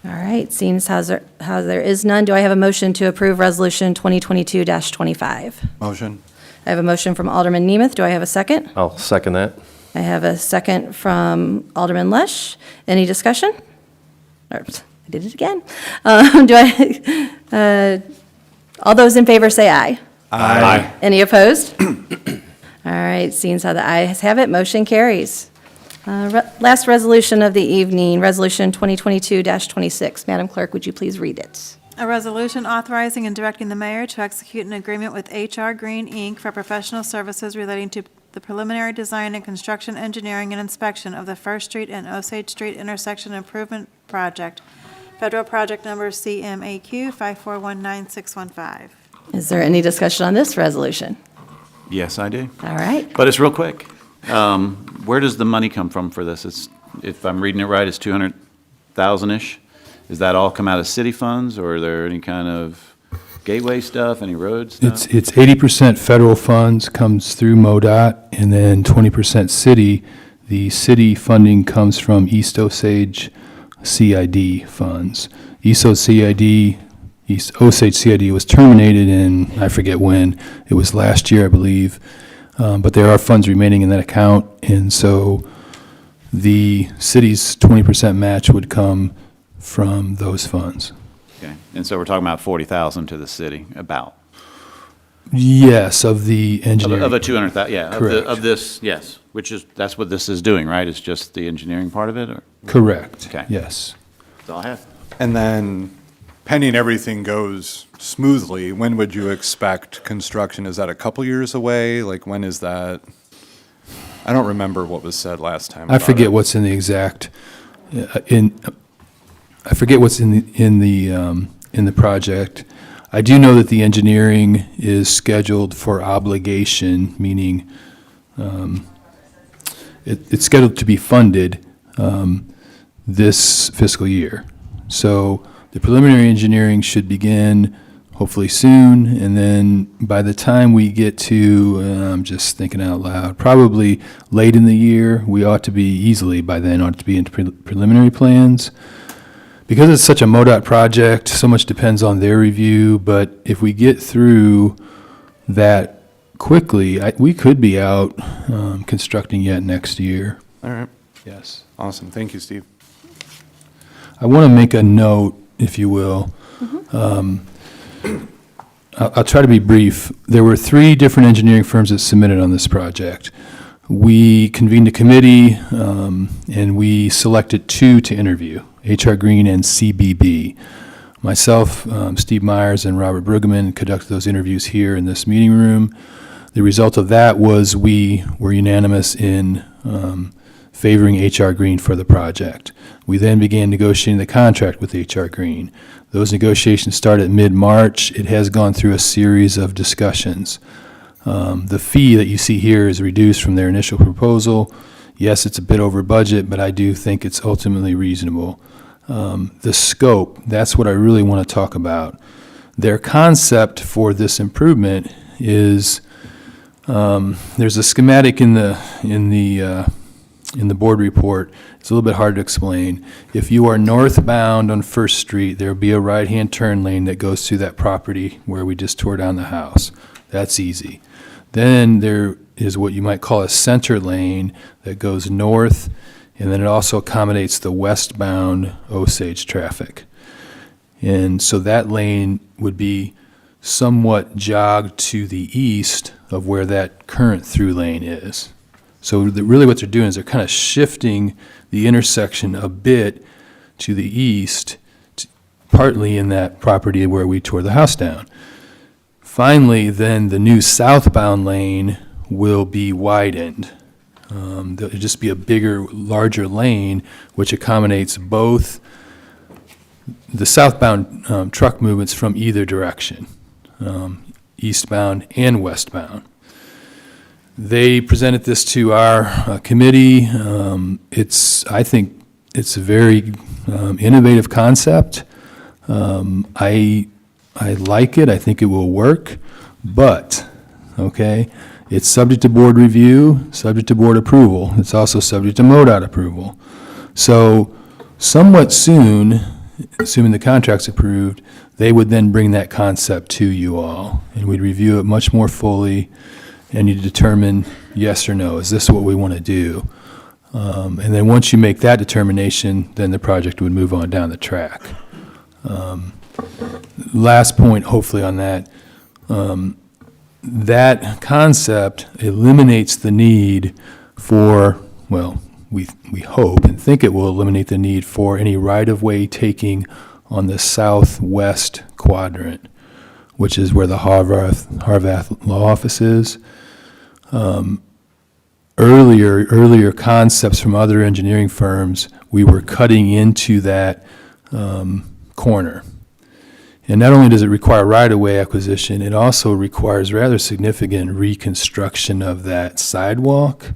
All right, seeing as how there is none, do I have a motion to approve Resolution 2022-25? Motion? I have a motion from Alderman Nemeth. Do I have a second? I'll second that. I have a second from Alderman Lesh. Any discussion? I did it again. All those in favor say aye. Aye. Any opposed? All right, seeing as how the ayes have it, motion carries. Last resolution of the evening, Resolution 2022-26. Madam Clerk, would you please read it? A resolution authorizing and directing the mayor to execute an agreement with HR Green, Inc. for professional services relating to the preliminary design and construction, engineering, and inspection of the First Street and Osage Street intersection improvement project, federal project number CMAQ 5419615. Is there any discussion on this resolution? Yes, I do. All right. But it's real quick. Where does the money come from for this? It's, if I'm reading it right, it's 200,000-ish. Does that all come out of city funds, or are there any kind of gateway stuff, any road stuff? It's 80% federal funds comes through MoDOT, and then 20% city. The city funding comes from East Osage CID funds. East Osage CID was terminated in, I forget when, it was last year, I believe. But there are funds remaining in that account, and so the city's 20% match would come from those funds. Okay, and so we're talking about 40,000 to the city, about? Yes, of the engineering. Of the 200,000, yeah. Correct. Of this, yes, which is, that's what this is doing, right? It's just the engineering part of it, or? Correct. Okay. Yes. That's all I have. And then pending everything goes smoothly, when would you expect construction? Is that a couple years away? Like, when is that? I don't remember what was said last time. I about forget it. what's in the exact I forget what's in the project. I do know that the engineering is scheduled for obligation, meaning it's scheduled to be funded this fiscal year. So the preliminary engineering should begin hopefully soon, and then by the time we get to, I'm just thinking out loud, probably late in the year, we ought to be easily, by then, ought to be into preliminary plans. Because it's such a MoDOT project, so much depends on their review, but if we get through that quickly, we could be out constructing yet next year. All right, Yes. awesome. Thank you, Steve. I want to make a note, if you will. I'll try to be brief. There were 3 different engineering firms that submitted on this project. We convened a committee, and we selected 2 to interview, HR Green and CBB. Myself, Steve Myers, and Robert Brugerman conducted those interviews here in this meeting room. The result of that was we were unanimous in favoring HR Green for the project. We then began negotiating the contract with HR Green. Those negotiations started mid-March. It has gone through a series of discussions. The fee that you see here is reduced from their initial proposal. Yes, it's a bit over budget, but I do think it's ultimately reasonable. The scope, that's what I really want to talk about. Their concept for this improvement is, there's a schematic in the board report. It's a little bit hard to explain. If you are northbound on First Street, there will be a right-hand turn lane that goes through that property where we just tore down the house. That's easy. Then there is what you might call a center lane that goes north, and then it also accommodates the westbound Osage traffic. And so that lane would be somewhat jogged to the east of where that current through lane is. So really what they're doing is they're kind of shifting the intersection a bit to the east, partly in that property where we tore the house down. Finally, then the new southbound lane will be widened. There'll just be a bigger, larger lane which accommodates both the southbound truck movements from either direction, eastbound and westbound. They presented this to our committee. I think it's a very innovative concept. I like it. I think it will work, but, okay, it's subject to board review, subject to board approval. It's also subject to MoDOT approval. So somewhat soon, assuming the contract's approved, they would then bring that concept to you all, and we'd review it much more fully, and you determine yes or no, is this what we want to do? And then once you make that determination, then the project would move on down the track. Last point, hopefully on that, that concept eliminates the need for, well, we hope and think it will eliminate the need for any right-of-way taking on the southwest quadrant, which is where the Harvath Law Office is. Earlier concepts from other engineering firms, we were cutting into that corner. And not only does it require right-of-way acquisition, it also requires rather significant reconstruction of that sidewalk,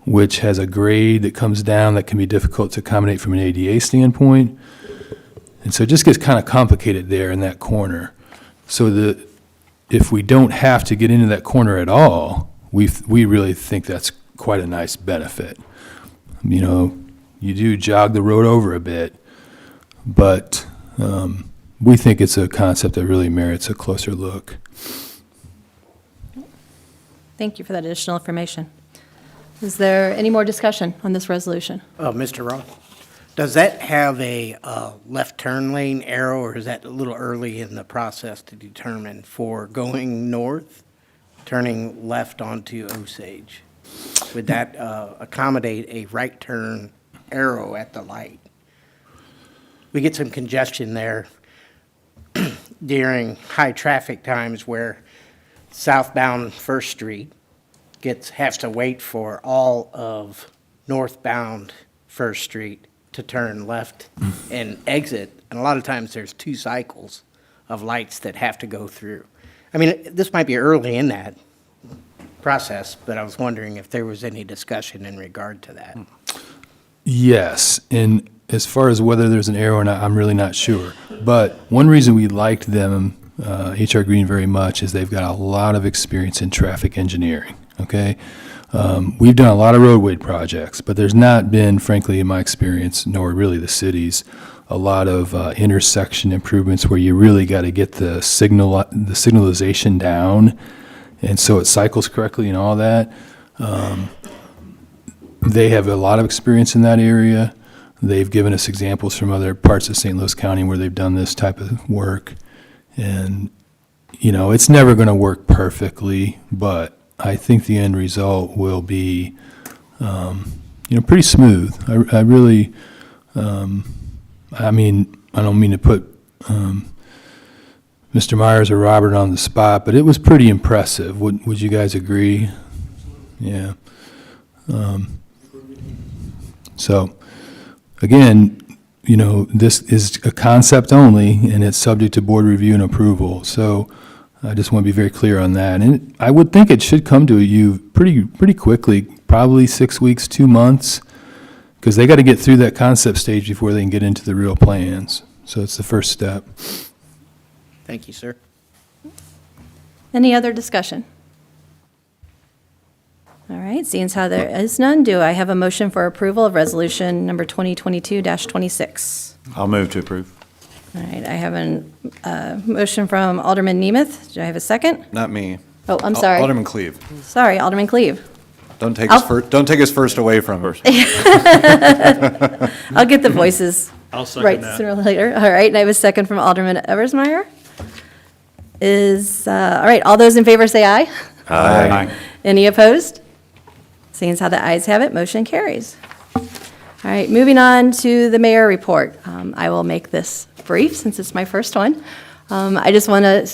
which has a grade that comes down that can be difficult to accommodate from an ADA standpoint. And so it just gets kind of complicated there in that corner. So if we don't have to get into that corner at all, we really think that's quite a nice benefit. You know, you do jog the road over a bit, but we think it's a concept that really merits a closer look. Thank you for that additional information. Is there any more discussion on this resolution? Mr. Roth, does that have a left turn lane arrow, or is that a little early in the process to determine for going north, turning left onto Osage? Would that accommodate a right turn arrow at the light? We get some congestion there during high traffic times where southbound First Street has to wait for all of northbound First Street to turn left and exit. And a lot of times there's 2 cycles of lights that have to go through. I mean, this might be early in that process, but I was wondering if there was any discussion in regard to that. Yes, and as far as whether there's an arrow or not, I'm really not sure. But one reason we liked them, HR Green, very much is they've got a lot of experience in traffic engineering, okay? We've done a lot of roadway projects, but there's not been, frankly, in my experience, nor really the cities, a lot of intersection improvements where you really got to get the signalization down, and so it cycles correctly and all that. They have a lot of experience in that area. They've given us examples from other parts of St. Louis County where they've done this type of work. And, you know, it's never going to work perfectly, but I think the end result will be, pretty smooth. I really, I don't mean to put Mr. Myers or Robert on the spot, but it was pretty impressive. Would you guys agree? Yeah. So, again, this is a concept only, and it's subject to board review and approval. So I just want to be very clear on that. And I would think it should come to you pretty quickly, probably 6 weeks, 2 months, because they got to get through that concept stage before they can get into the real plans. So it's the first step. Thank you, sir. Any other discussion? All right, seeing as how there is none, do I have a motion for approval of resolution number 2022-26? I'll move to approve. All right, I have a motion from Alderman Nemeth. Do I have a second? Not me. Oh, I'm sorry. Alderman Cleve. Sorry, Alderman Cleve. Don't take us first away from her. I'll get the voices I'll second right that. sooner or later. All right, and I have a second from Alderman Eversmeyer. All right, all those in favor say aye. Aye. Any opposed? Seeing as how the ayes have it, motion carries. All right, moving on to the mayor report. I will make this brief since it's my first one. I just want to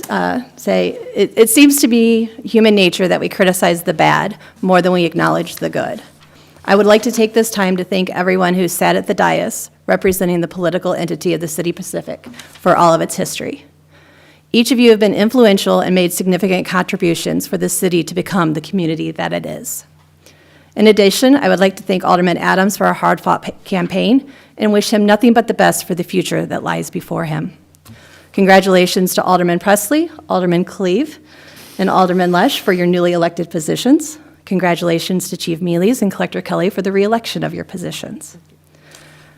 say it seems to be human nature that we criticize the bad more than we acknowledge the good. I would like to take this time to thank everyone who sat at the dais representing the political entity of the City Pacific for all of its history. Each of you have been influential and made significant contributions for the city to become the community that it is. In addition, I would like to thank Alderman Adams for a hard-fought campaign and wish him nothing but the best for the future that lies before him. Congratulations to Alderman Presley, Alderman Cleve, and Alderman Lesh for your newly elected positions. Congratulations to Chief Mealy and Collector Kelly for the re-election of your positions.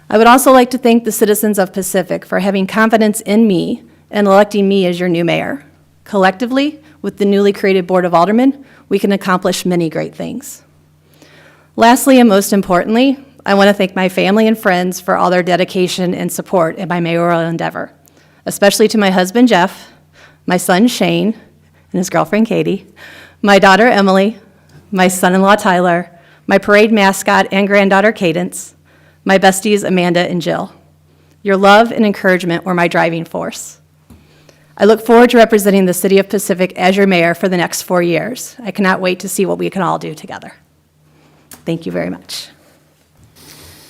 I would also like to thank the citizens of Pacific for having confidence in me and electing me as your new mayor. Collectively, with the newly created Board of Aldermen, we can accomplish many great things. Lastly, and most importantly, I want to thank my family and friends for all their dedication and support in my mayoral endeavor, especially to my husband, Jeff, my son, Shane, and his girlfriend, Katie, my daughter, Emily, my son-in-law, Tyler, my parade mascot and granddaughter, Cadence, my besties, Amanda and Jill. Your love and encouragement were my driving force. I look forward to representing the City of Pacific as your mayor for the next 4 years. I cannot wait to see what we can all do together. Thank you very much.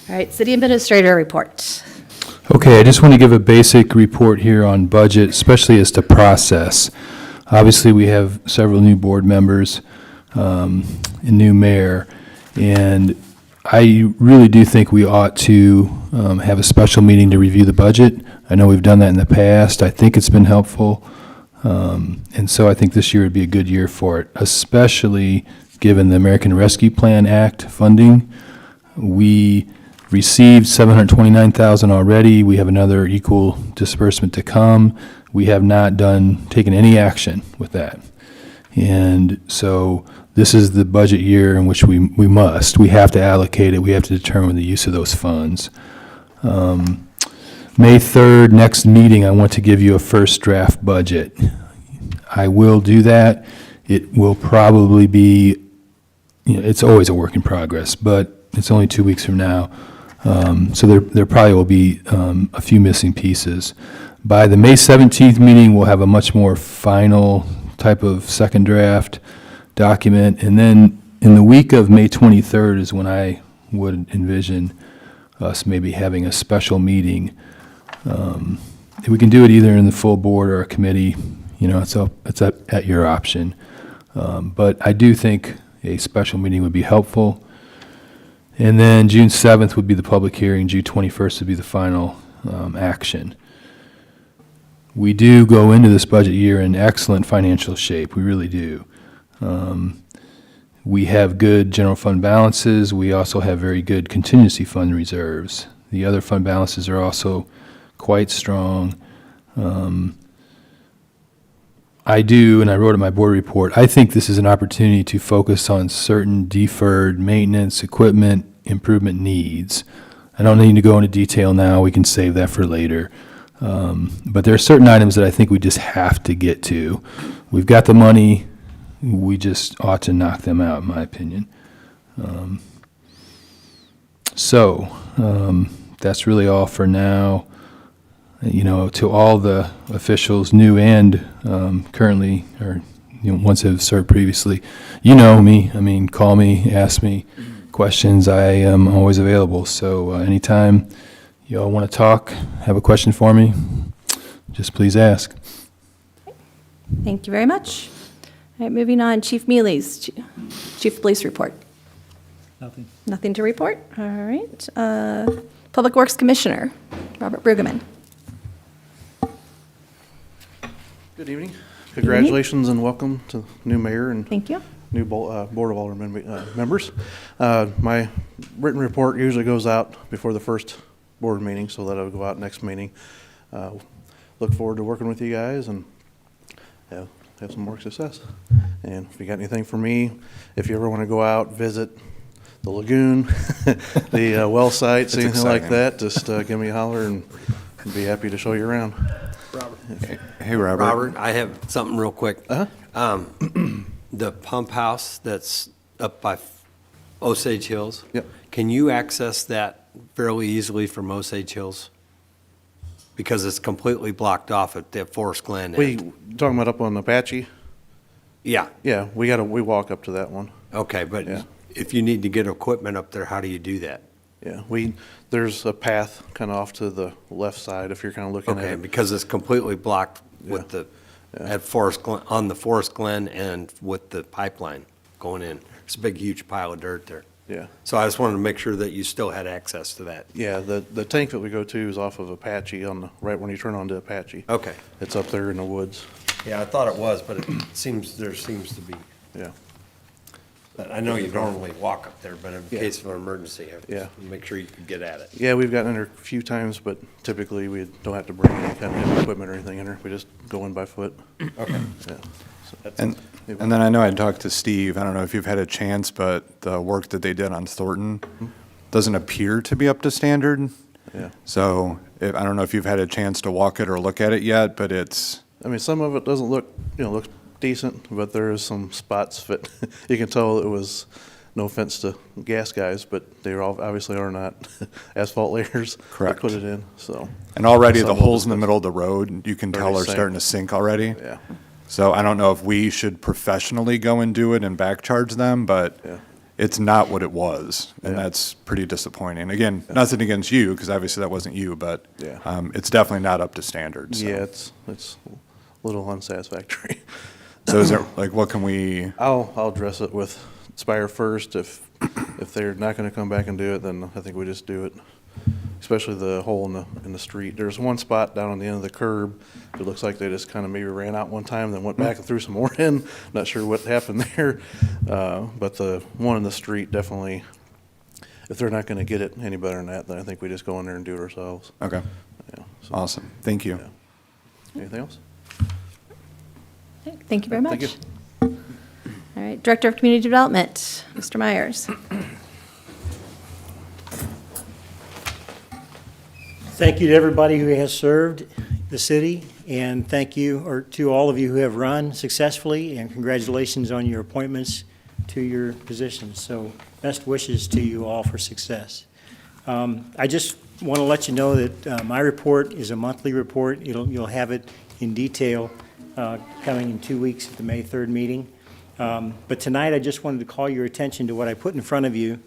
All right, City Administrator report. Okay, I just want to give a basic report here on budget, especially as to process. Obviously, we have several new board members, and new mayor, and I really do think we ought to have a special meeting to review the budget. I know we've done that in the past. I think it's been helpful, and so I think this year would be a good year for it, especially given the American Rescue Plan Act funding. We received $729,000 already. We have another equal disbursement to come. We have not taken any action with that. And so this is the budget year in which we have to allocate it. We have to determine the use of those funds. May 3rd, next meeting, I want to give you a first draft budget. I will do that. It will probably be, it's always a work in progress, but it's only 2 weeks from now. So there probably will be a few missing pieces. By the May 17th meeting, we'll have a much more final type of second draft document. And then in the week of May 23rd is when I would envision us maybe having a special meeting. We can do it either in the full board or a committee, it's at your option. But I do think a special meeting would be helpful. And then June 7th would be the public hearing, June 21st would be the final action. We do go into this budget year in excellent financial shape, we really do. We have good general fund balances, we also have very good contingency fund reserves. The other fund balances are also quite strong. I do, and I wrote in my board report, I think this is an opportunity to focus on certain deferred maintenance, equipment, improvement needs. I don't need to go into detail now, we can save that for later. But there are certain items that I think we just have to get to. We've got the money, we just ought to knock them out, in my opinion. That's really all for now. To all the officials, new and currently, or ones that have served previously, me. Call me, ask me questions. I am always available. So anytime you all want to talk, have a question for me, just please ask. Thank you very much. All right, moving on, Chief Mealy's Chief Police Report. Nothing. Nothing to report? All right. Public Works Commissioner, Robert Brugerman. Good evening. Congratulations and welcome to new mayor and Thank you. new Board of Aldermen members. My written report usually goes out before the first board meeting, so that'll go out next meeting. Look forward to working with you guys and have some more success. And if you got anything for me, if you ever want to go out, visit the lagoon, the well sites, anything exciting. like that, just give me a holler and I'd be happy to show you around. Hey, Robert. Robert, I have something real quick. Uh-huh. The pump house that's up by Osage Hills. Yep. Can you access that fairly easily from Osage Hills? Because it's completely blocked off at the Forest Glen end. We talking about up on Apache? Yeah, Yeah, we walk up to that one. okay, but Yeah. if you need to get equipment up there, how do you do that? Yeah, there's a path kind of off to the left side if you're kind of looking at Okay, it. because it's completely blocked with Yeah. at Forest Glen, on the Forest Glen and with the pipeline going in. It's a big, huge pile of dirt there. Yeah, So I just wanted to make sure that you still had access to that. yeah, the tank that we go to is off of Apache right when you turn onto Apache. Okay. It's up there in the woods, Yeah, I thought it was, but there seems to be. yeah. But I know you normally walk up there, but in Yeah. case of an emergency, Yeah. make sure you can get at it. Yeah, we've gotten in there a few times, but typically we don't have to bring any kind of heavy equipment or anything in there. We just go in by foot. Okay. Yeah. So- And then I know I talked to Steve, I don't know if you've had a chance, but the work that they did on Thornton doesn't appear to be up to standard. Yeah. So I don't know if you've had a chance to walk it or look at it yet, but it's, I mean, some of it doesn't look, looks decent, but there is some spots that you can tell it was, no offense to gas guys, but they obviously are not asphalt layers. Correct. They put it in, so, and already Some the of holes in it the does. middle of the road, you can tell Already are sank. starting to sink already. yeah, So I don't know if we should professionally go and do it and back charge them, but yeah. it's not what it was, and Yeah. that's pretty disappointing. Again, nothing against you, because obviously that wasn't you, but Yeah. it's definitely not up to standard. So. Yeah, it's a little unsatisfactory. So is there, like, what can we, I'll address it with Spire first. If they're not gonna come back and do it, then I think we just do it. Especially the hole in the street. There's one spot down on the end of the curb. It looks like they just kind of maybe ran out one time, then went back and threw some more in. Not sure what happened there. But the one in the street definitely, if they're not gonna get it any better than that, then I think we just go in there and do it ourselves. okay, Yeah, so- awesome, thank you. Yeah. Anything else? Okay, thank you very much. Thank you. All right, Director of Community Development, Mr. Myers. Thank you to everybody who has served the city, and thank you to all of you who have run successfully, and congratulations on your appointments to your positions. So best wishes to you all for success. I just want to let you know that my report is a monthly report. You'll have it in detail coming in 2 weeks at the May 3rd meeting. But tonight, I just wanted to call your attention to what I put in front of you,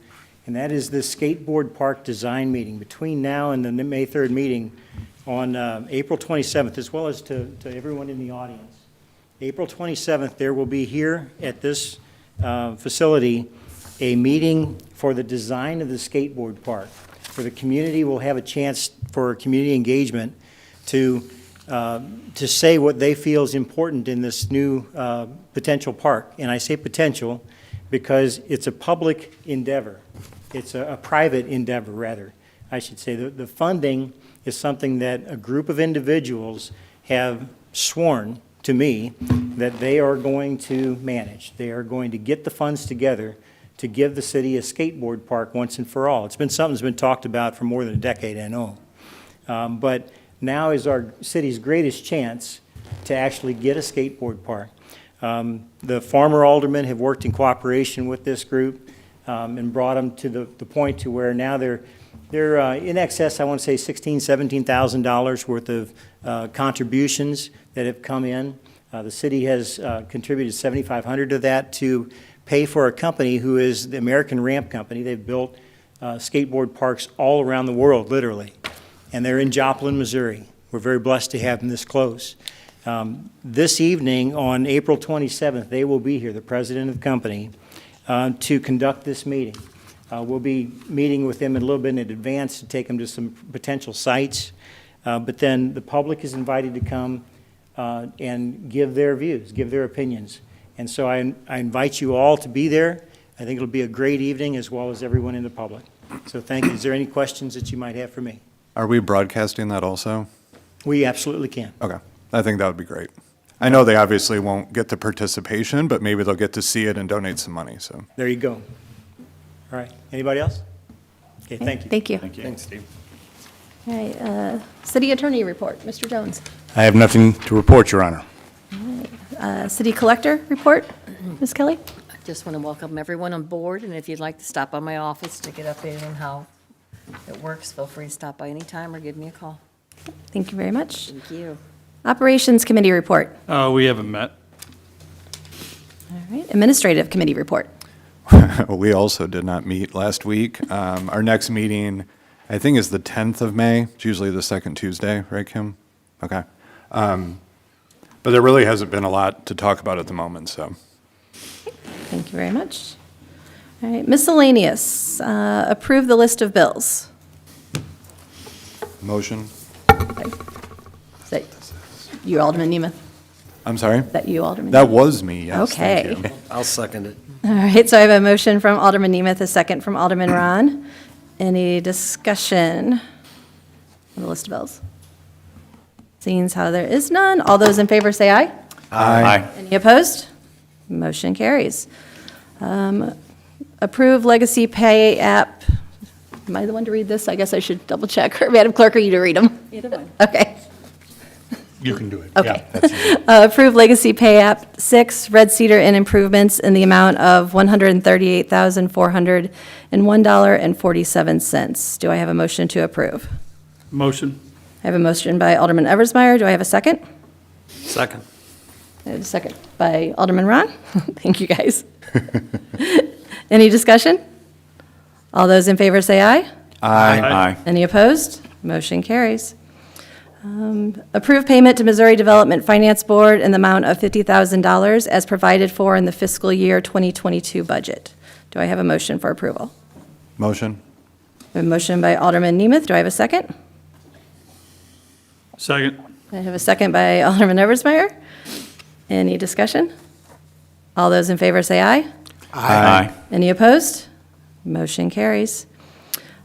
and that is the Skateboard Park Design Meeting. Between now and the May 3rd meeting on April 27th, as well as to everyone in the audience. April 27th, there will be here at this facility a meeting for the design of the skateboard park, where the community will have a chance for community engagement to say what they feel is important in this new potential park. And I say potential because it's a public endeavor. It's a private endeavor, rather, I should say. The funding is something that a group of individuals have sworn to me that they are going to manage. They are going to get the funds together to give the city a skateboard park once and for all. It's been something that's been talked about for more than a decade, I know. But now is our city's greatest chance to actually get a skateboard park. The former aldermen have worked in cooperation with this group and brought them to the point to where now they're in excess, I want to say $16,000, $17,000 worth of contributions that have come in. The city has contributed $7,500 of that to pay for a company who is the American Ramp Company. They've built skateboard parks all around the world, literally. And they're in Joplin, Missouri. We're very blessed to have them this close. This evening, on April 27th, they will be here, the president of the company, to conduct this meeting. We'll be meeting with them a little bit in advance to take them to some potential sites. But then the public is invited to come and give their views, give their opinions. And so I invite you all to be there. I think it'll be a great evening, as well as everyone in the public. So thank you. Is there any questions that you might have for me? Are we broadcasting that also? We absolutely can. Okay, I think that would be great. I know they obviously won't get the participation, but maybe they'll get to see it and donate some money, so. There you go. All right. Anybody else? Okay, thank you. Thank you. Thanks, Steve. All right, City Attorney report, Mr. Jones. I have nothing to report, Your Honor. City Collector report, Ms. Kelly? I just want to welcome everyone on board, and if you'd like to stop by my office to get updated on how it works, feel free to stop by anytime or give me a call. Thank you very much. Thank you. Operations Committee report. We haven't met. All right, Administrative Committee report. We also did not meet last week. Our next meeting, I think, is the 10th of May. It's usually the second Tuesday, right, Kim? Okay. But there really hasn't been a lot to talk about at the moment, so. Thank you very much. All right, miscellaneous. Approve the list of bills. Motion? Is that you, Alderman Nemeth? I'm sorry? Is that you, Alderman? That was me, yes. Thank Okay. you. I'll second it. All right, so I have a motion from Alderman Nemeth, a second from Alderman Ron. Any discussion on the list of bills? Seeing as how there is none, all those in favor say aye. Aye. Any opposed? Motion carries. Approve legacy pay app. Am I the one to read this? I guess I should double check. Or Madam Clerk, are you to read them? Either one. Okay. You can do it. Okay. Yeah, that's easy. Approve Legacy Pay App 6, Red Cedar Inn improvements in the amount of $138,401.47. Do I have a motion to approve? Motion. I have a motion by Alderman Eversmeyer. Do I have a second? Second. I have a second by Alderman Ron. Thank you, guys. Any discussion? All those in favor say aye. Aye. Any opposed? Motion carries. Approve payment to Missouri Development Finance Board in the amount of $50,000 as provided for in the fiscal year 2022 budget. Do I have a motion for approval? Motion? I have a motion by Alderman Nemeth. Do I have a second? Second. I have a second by Alderman Eversmeyer. Any discussion? All those in favor say aye. Aye. Any opposed? Motion carries.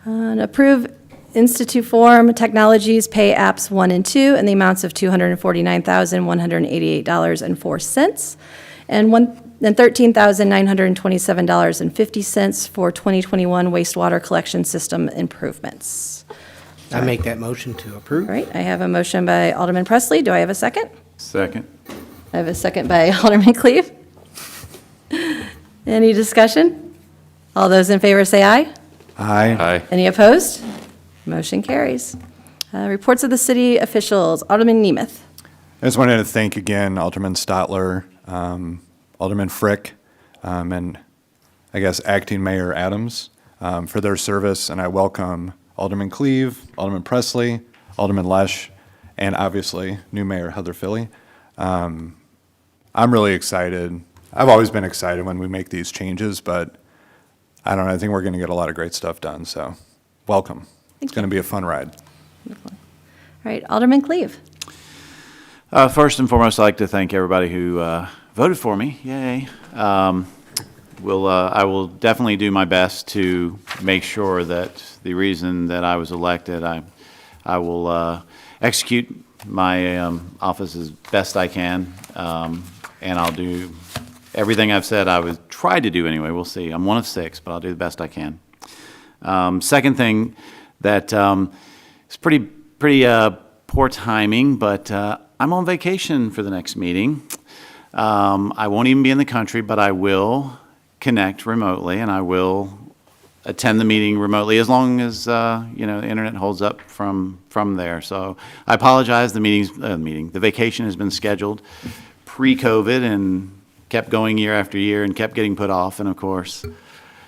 And approve Institute Form Technologies Pay Apps 1 and 2 in the amounts of $249,188.04 and $13,927.50 for 2021 wastewater collection system improvements. I make that motion to approve. All right, I have a motion by Alderman Presley. Do I have a second? Second. I have a second by Alderman Cleve. Any discussion? All those in favor say aye. Aye. Any opposed? Motion carries. Reports of the city officials. Alderman Nemeth. I just wanted to thank again Alderman Stotler, Alderman Frick, and I guess Acting Mayor Adams for their service, and I welcome Alderman Cleve, Alderman Presley, Alderman Lesh, and obviously new Mayor Heather Philly. I'm really excited. I've always been excited when we make these changes, but I don't know, I think we're going to get a lot of great stuff done, so welcome. It's going to be a fun ride. All right, Alderman Cleve. First and foremost, I'd like to thank everybody who voted for me. Yay. I will definitely do my best to make sure that the reason that I was elected, I will execute my office as best I can, and I'll do everything I've said I would try to do anyway. We'll see. I'm one of 6, but I'll do the best I can. Second thing that is pretty poor timing, but I'm on vacation for the next meeting. I won't even be in the country, but I will connect remotely, and I will attend the meeting remotely as long as the internet holds up from there. So I apologize. The vacation has been scheduled pre-COVID and kept going year after year and kept getting put off. And of course,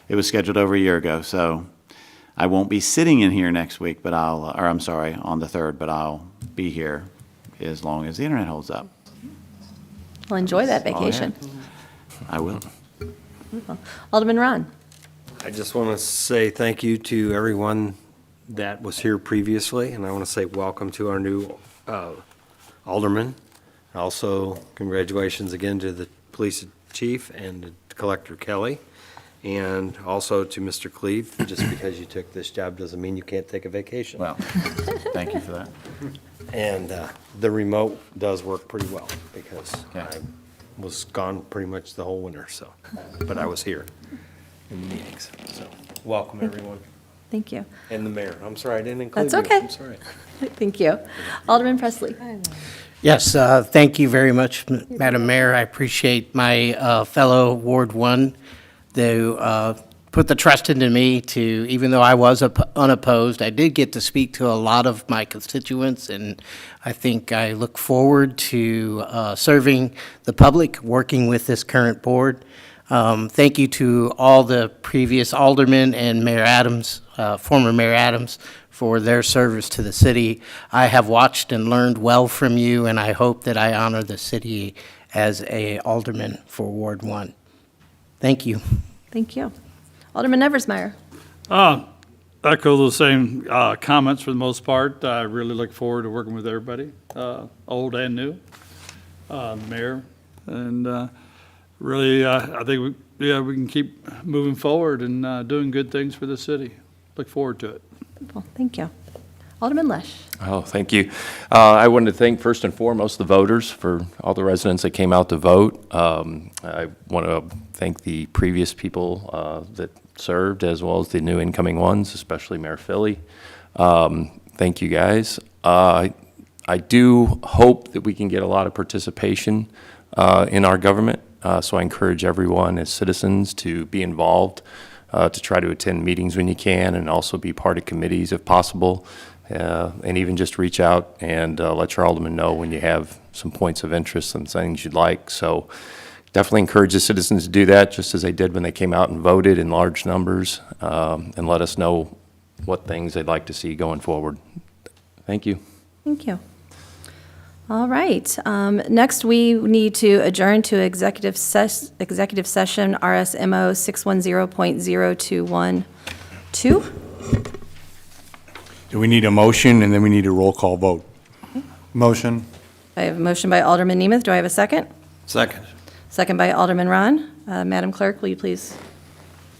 it was scheduled over a year ago. So I won't be sitting in here next week, but on the 3rd, but I'll be here as long as the internet holds up. Well, enjoy that vacation. I will. Alderman Ron. I just want to say thank you to everyone that was here previously, and I want to say welcome to our new alderman. Also, congratulations again to the police chief and Collector Kelly, and also to Mr. Cleve. Just because you took this job doesn't mean you can't take a vacation. Well, thank you for that. And the remote does work pretty well because Okay. I was gone pretty much the whole winter, so, but I was here in the meetings. So, welcome everyone. Thank you. And the mayor. I'm sorry I didn't include That's you. okay. I'm sorry. Thank you. Alderman Presley. Yes, thank you very much, Madam Mayor. I appreciate my fellow Ward 1 to put the trust into me to, even though I was unopposed, I did get to speak to a lot of my constituents, and I think I look forward to serving the public, working with this current board. Thank you to all the previous aldermen and Mayor Adams, former Mayor Adams, for their service to the city. I have watched and learned well from you, and I hope that I honor the city as a alderman for Ward 1. Thank you. Thank you. Alderman Eversmeyer. Echo those same comments for the most part. I really look forward to working with everybody, old and new, mayor, and really, I think we can keep moving forward and doing good things for the city. Look forward to it. Well, thank you. Alderman Lesh. Oh, thank you. I wanted to thank first and foremost the voters for all the residents that came out to vote. I want to thank the previous people that served as well as the new incoming ones, especially Mayor Philly. Thank you guys. I do hope that we can get a lot of participation in our government, so I encourage everyone as citizens to be involved, to try to attend meetings when you can and also be part of committees if possible. And even just reach out and let your alderman know when you have some points of interest and things you'd like. So definitely encourage the citizens to do that, just as they did when they came out and voted in large numbers, and let us know what things they'd like to see going forward. Thank you. Thank you. All right. Next, we need to adjourn to executive session, RSMO 610.0212. Do we need a motion, and then we need a roll call vote? Motion. I have a motion by Alderman Nemeth. Do I have a second? Second. Second by Alderman Ron. Madam Clerk, will you please?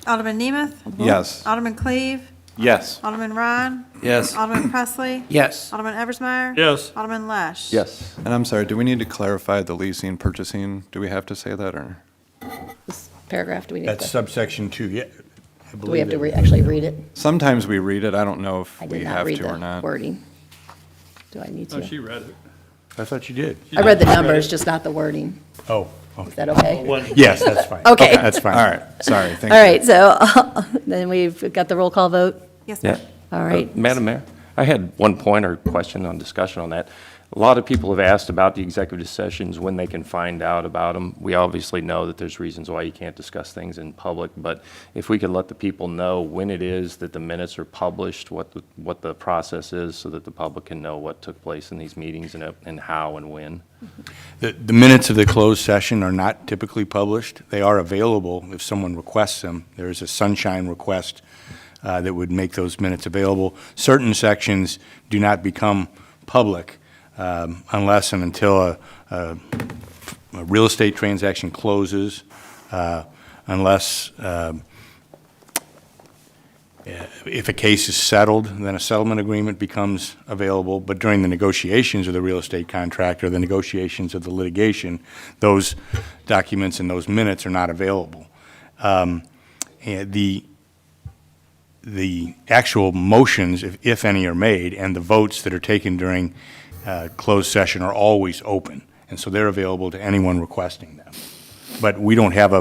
Alderman Nemeth? Yes. Alderman Cleve? Yes. Alderman Ron? Yes. Alderman Presley? Yes. Alderman Eversmeyer? Yes. Alderman Lesh? Yes. And I'm sorry, do we need to clarify the leasing, purchasing? Do we have to say that, or? This paragraph, do we need That's to, subsection 2, yeah. do we have to actually read it? Sometimes we read it. I don't know if I we did not have read to or the not. wording. Do I need Oh, to? she read it. I thought you did. I read the numbers, just not the wording. Oh, Is that okay? yes, that's fine. Okay. That's fine. All right, sorry, thank All you. right, so then we've got the roll call vote. Yes, Yeah. ma'am. All right. Madam Mayor, I had one point or question on discussion on that. A lot of people have asked about the executive sessions, when they can find out about them. We obviously know that there's reasons why you can't discuss things in public, but if we could let the people know when it is that the minutes are published, what the process is, so that the public can know what took place in these meetings and how and when. The minutes of the closed session are not typically published. They are available if someone requests them. There is a sunshine request that would make those minutes available. Certain sections do not become public unless and until a real estate transaction closes, unless if a case is settled, then a settlement agreement becomes available. But during the negotiations of the real estate contract or the negotiations of the litigation, those documents and those minutes are not available. And the actual motions, if any are made, and the votes that are taken during closed session are always open, and so they're available to anyone requesting them. But we don't have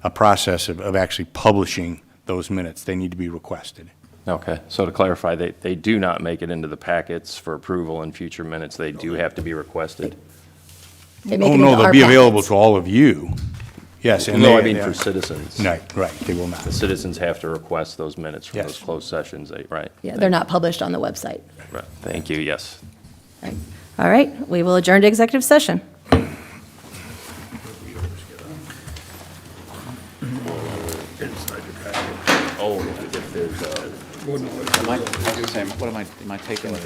a process of actually publishing those minutes. They need to be requested. Okay, so to clarify, they do not make it into the packets for approval in future minutes. They do have to be requested. They make Oh, it no, into they'll our be available packets. to all of you. Yes. and No, they- I mean they for are- citizens. Right, they will not. The citizens have to request those minutes from Yes. those closed sessions, right? Yeah, they're not published on the website. Right. Thank you, yes. Right. All right, we will adjourn to executive session. Oh, if there's a. I was gonna say, what am I taking from the